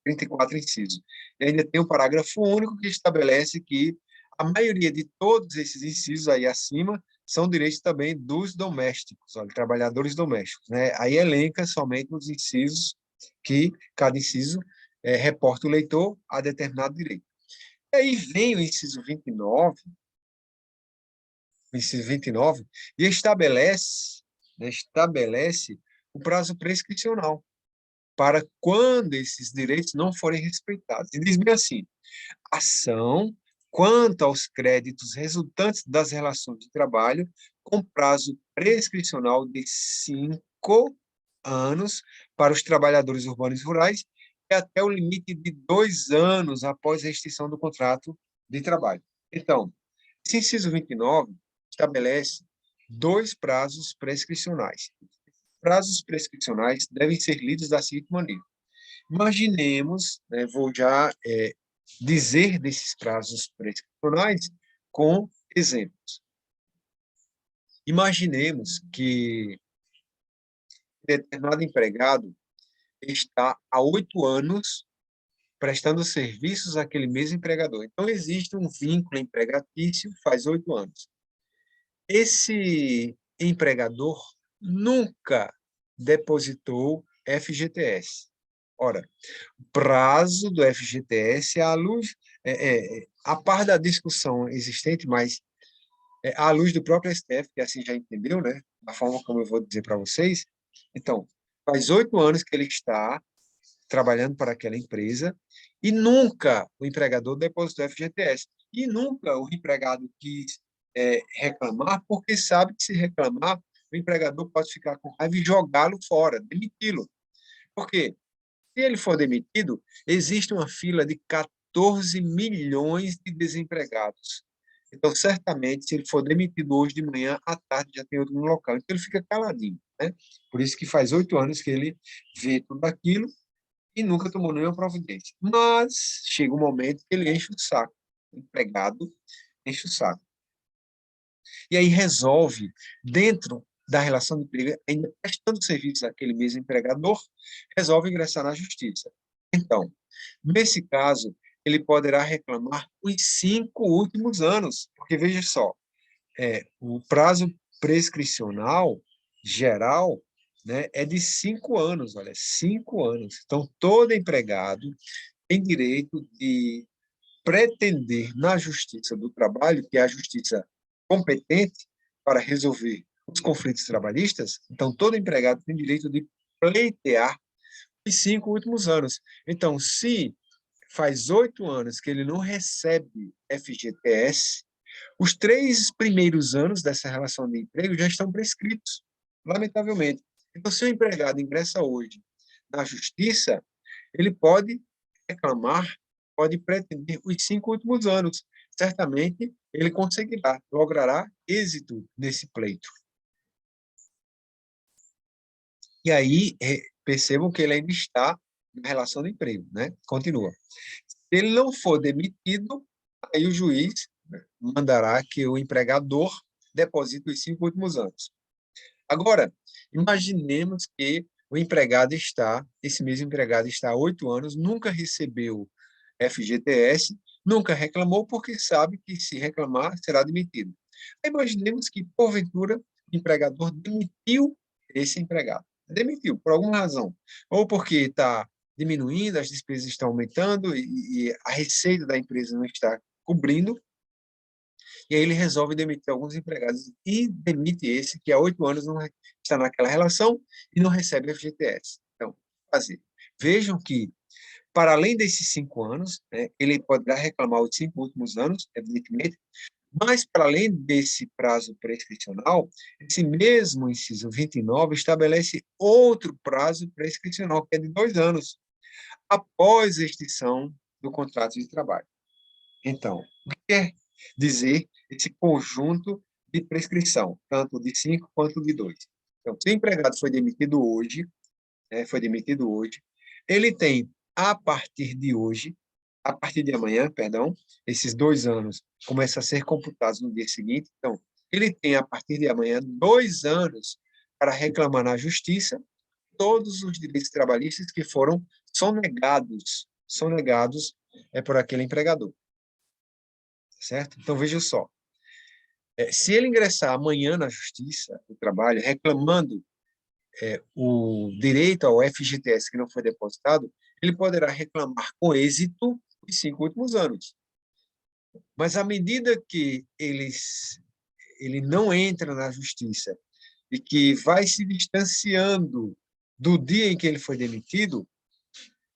34 incisos. E ainda tem um parágrafo único que estabelece que a maioria de todos esses incisos aí acima são direitos também dos domésticos, olha, trabalhadores domésticos, né? Aí elenca somente os incisos que cada inciso reporta o leitor a determinado direito. E aí vem o inciso 29, e estabelece, né, estabelece o prazo prescricional, para quando esses direitos não forem respeitados. E diz bem assim: ação quanto aos créditos resultantes das relações de trabalho com prazo prescricional de 5 anos para os trabalhadores urbanos e rurais e até o limite de 2 anos após a extinção do contrato de trabalho. Então, esse inciso 29 estabelece 2 prazos prescricionais. Prazos prescricionais devem ser lidos da seguinte maneira: imaginemos, né, vou já dizer desses prazos prescricionais com exemplos. Imaginemos que determinado empregado está há 8 anos prestando serviços àquele mesmo empregador. Então, existe um vínculo empregatício faz 8 anos. Esse empregador nunca depositou FGTS. Ora, prazo do FGTS, a par da discussão existente, mas à luz do próprio STF, que assim já entendeu, né, da forma como eu vou dizer para vocês. Então, faz 8 anos que ele está trabalhando para aquela empresa e nunca o empregador depositou FGTS. E nunca o empregado quis reclamar, porque sabe que se reclamar, o empregador pode ficar com raiva e jogá-lo fora, demiti-lo. Por quê? Se ele for demitido, existe uma fila de 14 milhões de desempregados. Então, certamente, se ele for demitido hoje de manhã, à tarde já tem outro no local. Então, ele fica caladinho, né? Por isso que faz 8 anos que ele vê tudo aquilo e nunca tomou nenhuma providência. Mas chega um momento que ele enche o saco. O empregado enche o saco. E aí resolve, dentro da relação de emprego, ainda prestando serviço àquele mesmo empregador, resolve ingressar na justiça. Então, nesse caso, ele poderá reclamar os 5 últimos anos, porque, veja só, o prazo prescricional geral, né, é de 5 anos, olha, 5 anos. Então, todo empregado tem direito de pretender na Justiça do Trabalho, que é a justiça competente para resolver os conflitos trabalhistas, então todo empregado tem direito de pleitear os 5 últimos anos. Então, se faz 8 anos que ele não recebe FGTS, os 3 primeiros anos dessa relação de emprego já estão prescritos, lamentavelmente. Então, se o empregado ingressa hoje na justiça, ele pode reclamar, pode pretender os 5 últimos anos. Certamente, ele conseguirá, logrará êxito nesse pleito. E aí, percebam que ele ainda está na relação de emprego, né? Continua. Se ele não for demitido, aí o juiz mandará que o empregador deposite os 5 últimos anos. Agora, imaginemos que o empregado esse mesmo empregado está há 8 anos, nunca recebeu FGTS, nunca reclamou, porque sabe que se reclamar, será demitido. Imaginemos que, porventura, o empregador demitiu esse empregado. Demitiu, por alguma razão. Ou porque está diminuindo, as despesas estão aumentando e a receita da empresa não está cobrindo, e aí ele resolve demitir alguns empregados e demite esse que há 8 anos não está naquela relação e não recebe FGTS. Então, fazer. Vejam que, para além desses 5 anos, né, ele poderá reclamar os 5 últimos anos, evidentemente, mas, para além desse prazo prescricional, esse mesmo inciso 29 estabelece outro prazo prescricional, que é de 2 anos, após a extinção do contrato de trabalho. Então, o que quer dizer esse conjunto de prescrição, tanto de 5 quanto de 2? Então, se o empregado foi demitido hoje, ele tem, a partir de amanhã, perdão, esses 2 anos começam a ser computados no dia seguinte. Então, ele tem, a partir de amanhã, 2 anos para reclamar na justiça todos os direitos trabalhistas que foram sonegados por aquele empregador. Certo? Então, veja só. Se ele ingressar amanhã na Justiça do Trabalho reclamando o direito ao FGTS que não foi depositado, ele poderá reclamar com êxito os 5 últimos anos. Mas, à medida que ele não entra na Justiça e que vai se distanciando do dia em que ele foi demitido,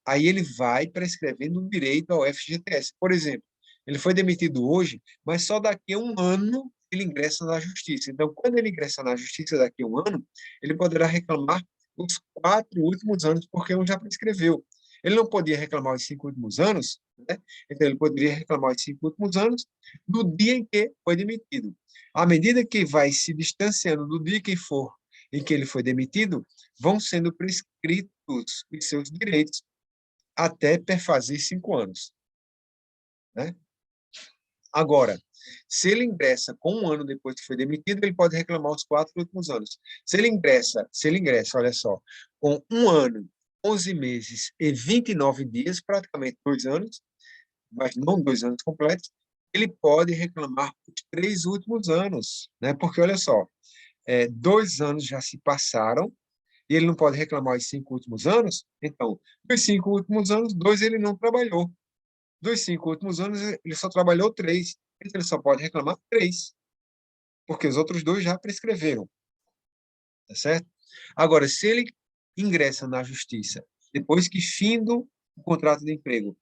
aí ele vai prescrevendo um direito ao FGTS. Por exemplo, ele foi demitido hoje, mas só daqui a um ano ele ingressa na justiça. Então, quando ele ingressa na justiça daqui a um ano, ele poderá reclamar os 4 últimos anos, porque um já prescreveu. Ele não podia reclamar os 5 últimos anos, né? Então ele poderia reclamar os 5 últimos anos no dia em que foi demitido. À medida que vai se distanciando do dia que for em que ele foi demitido, vão sendo prescritos os seus direitos até perfazer 5 anos, né? Agora, se ele ingressa com um ano depois que foi demitido, ele pode reclamar os 4 últimos anos. Se ele ingressa, olha só, com um ano, 11 meses e 29 dias, praticamente 2 anos, mas não 2 anos completos, ele pode reclamar os 3 últimos anos, né? Porque, olha só, 2 anos já se passaram e ele não pode reclamar os 5 últimos anos, então, dos 5 últimos anos, 2 ele não trabalhou. Dos 5 últimos anos, ele só trabalhou 3. Então, ele só pode reclamar 3, porque os outros 2 já prescreveram. Tá certo? Agora, se ele ingressa na justiça depois que findo o contrato de emprego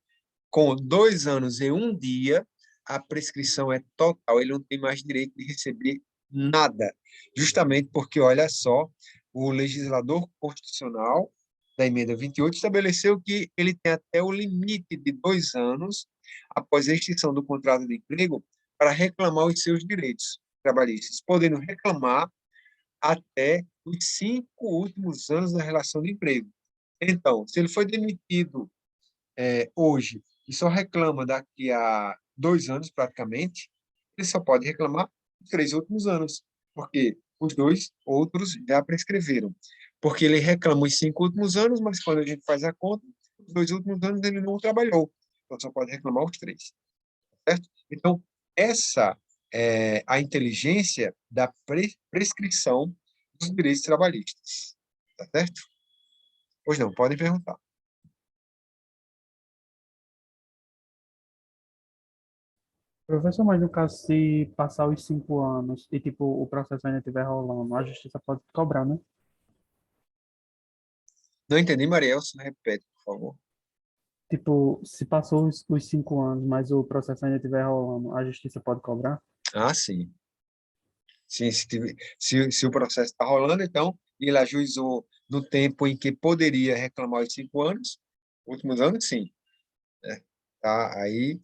com 2 anos e um dia, a prescrição é total. Ele não tem mais direito de receber nada. Justamente porque, olha só, o legislador constitucional da emenda 28 estabeleceu que ele tem até o limite de 2 anos após a extinção do contrato de emprego para reclamar os seus direitos trabalhistas, podendo reclamar até os 5 últimos anos da relação de emprego. Então, se ele foi demitido hoje e só reclama daqui a 2 anos, praticamente, ele só pode reclamar os 3 últimos anos, porque os 2 outros já prescreveram. Porque ele reclama os 5 últimos anos, mas quando a gente faz a conta, os 2 últimos anos ele não trabalhou. Então, só pode reclamar os 3. Certo? Então, essa é a inteligência da prescrição dos direitos trabalhistas. Tá certo? Pois não, podem perguntar. Professor, mas no caso, se passar os 5 anos e, tipo, o processo ainda estiver rolando, a justiça pode cobrar, né? Não entendi, Mariel, se repete, por favor. Tipo, se passou os 5 anos, mas o processo ainda estiver rolando, a justiça pode cobrar? Ah, sim. Sim, se o processo está rolando, então, e ele ajuizou no tempo em que poderia reclamar os 5 anos, últimos anos, sim. Né? Tá? Aí,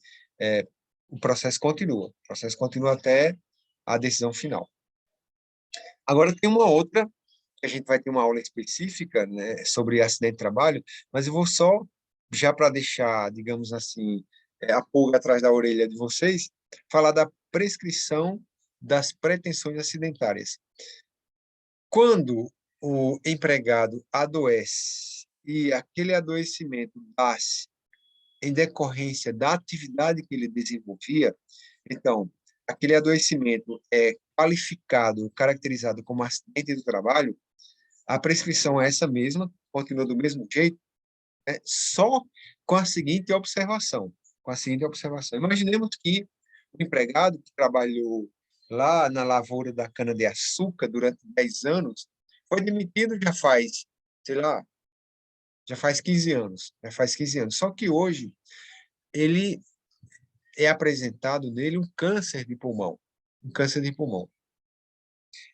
o processo continua. O processo continua até a decisão final. Agora, tem uma outra, que a gente vai ter uma aula específica, né, sobre acidente de trabalho, mas eu vou só, já para deixar, digamos assim, a pulga atrás da orelha de vocês, falar da prescrição das pretensões acidentárias. Quando o empregado adoece e aquele adoecimento dá-se em decorrência da atividade que ele desenvolvia, então, aquele adoecimento é qualificado, caracterizado como acidente do trabalho, a prescrição é essa mesma, continua do mesmo jeito, só com a seguinte observação. Imaginemos que o empregado que trabalhou lá na lavoura da cana-de-açúcar durante 10 anos foi demitido já faz, sei lá, já faz 15 anos. Já faz 15 anos. Só que hoje ele é apresentado nele um câncer de pulmão. Um câncer de pulmão.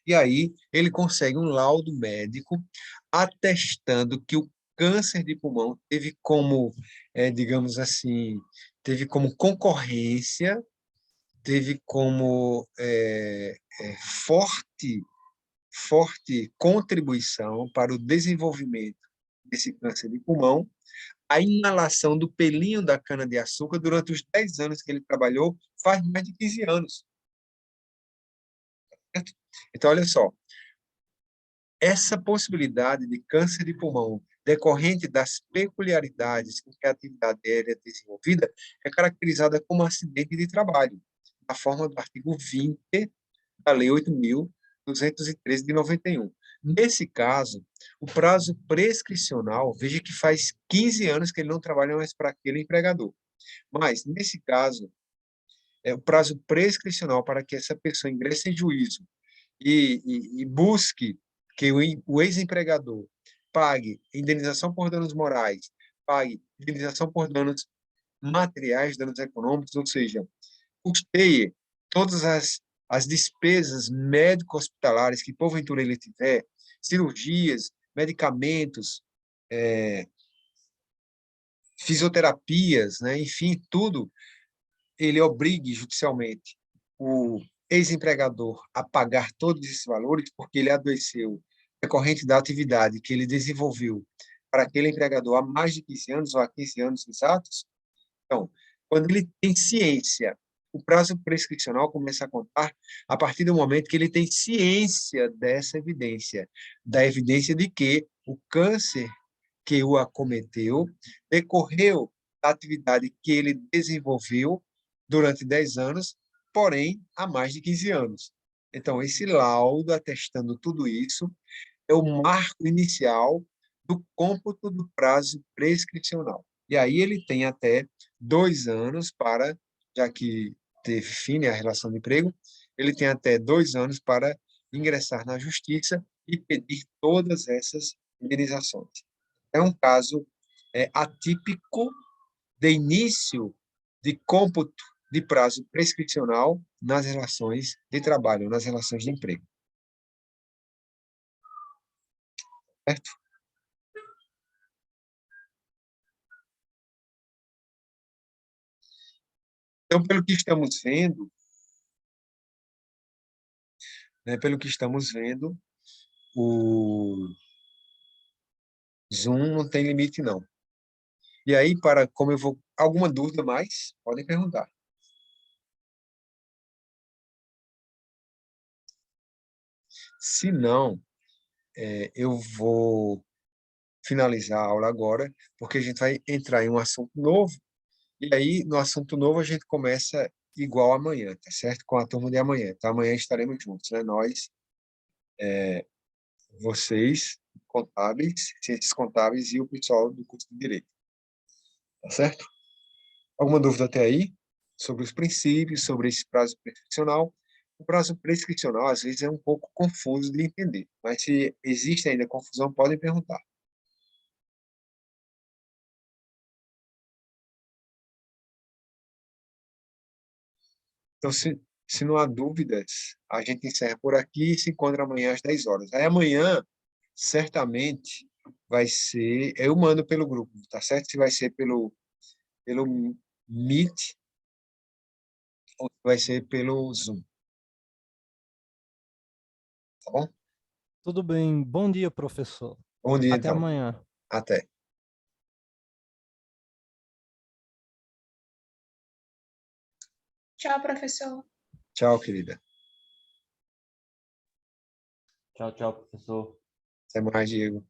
E aí ele consegue um laudo médico atestando que o câncer de pulmão teve como, digamos assim, teve como concorrência, teve como forte contribuição para o desenvolvimento desse câncer de pulmão, a inalação do pelinho da cana-de-açúcar durante os 10 anos que ele trabalhou, faz mais de 15 anos. Certo? Então, olha só, essa possibilidade de câncer de pulmão decorrente das peculiaridades com que a atividade aérea é desenvolvida é caracterizada como acidente de trabalho, na forma do artigo 20 da Lei 8.213 de 91. Nesse caso, o prazo prescricional, veja que faz 15 anos que ele não trabalha mais para aquele empregador. Mas, nesse caso, o prazo prescricional para que essa pessoa ingresse em juízo e busque que o ex-empregador pague indenização por danos morais, pague indenização por danos materiais, danos econômicos, ou seja, custeie todas as despesas médico-hospitalares que, porventura, ele tiver, cirurgias, medicamentos, fisioterapias, né? Enfim, tudo, ele obrigue judicialmente o ex-empregador a pagar todos esses valores porque ele adoeceu decorrente da atividade que ele desenvolveu para aquele empregador há mais de 15 anos ou há 15 anos exatos. Então, quando ele tem ciência, o prazo prescricional começa a contar a partir do momento que ele tem ciência dessa evidência, da evidência de que o câncer que o acometeu decorreu da atividade que ele desenvolveu durante 10 anos, porém, há mais de 15 anos. Então, esse laudo atestando tudo isso é o marco inicial do cômputo do prazo prescricional. E aí ele tem até 2 anos para, já que define a relação de emprego, ele tem até 2 anos para ingressar na justiça e pedir todas essas indenizações. É um caso atípico de início de cômputo de prazo prescricional nas relações de trabalho, nas relações de emprego. Certo? Então, pelo que estamos vendo, o Zoom não tem limite, não. E aí, como eu vou... Alguma dúvida mais? Podem perguntar. Se não, eu vou finalizar a aula agora, porque a gente vai entrar em um assunto novo, e aí, no assunto novo, a gente começa igual amanhã, tá certo? Com a turma de amanhã. Então, amanhã estaremos juntos, né? Nós, vocês, contábeis, ciências contábeis e o pessoal do curso de Direito. Tá certo? Alguma dúvida até aí? Sobre os princípios, sobre esse prazo prescricional? O prazo prescricional, às vezes, é um pouco confuso de entender, mas se existe ainda confusão, podem perguntar. Então, se não há dúvidas, a gente encerra por aqui e se encontra amanhã às 10 horas. Aí amanhã, certamente, vai ser... Eu mando pelo grupo, tá certo? Se vai ser pelo Meet ou se vai ser pelo Zoom. Tá bom? Tudo bem. Bom dia, professor. Bom dia, Até então. amanhã. Até. Tchau, professor. Tchau, querida. Tchau, tchau, professor. Até mais, Diego.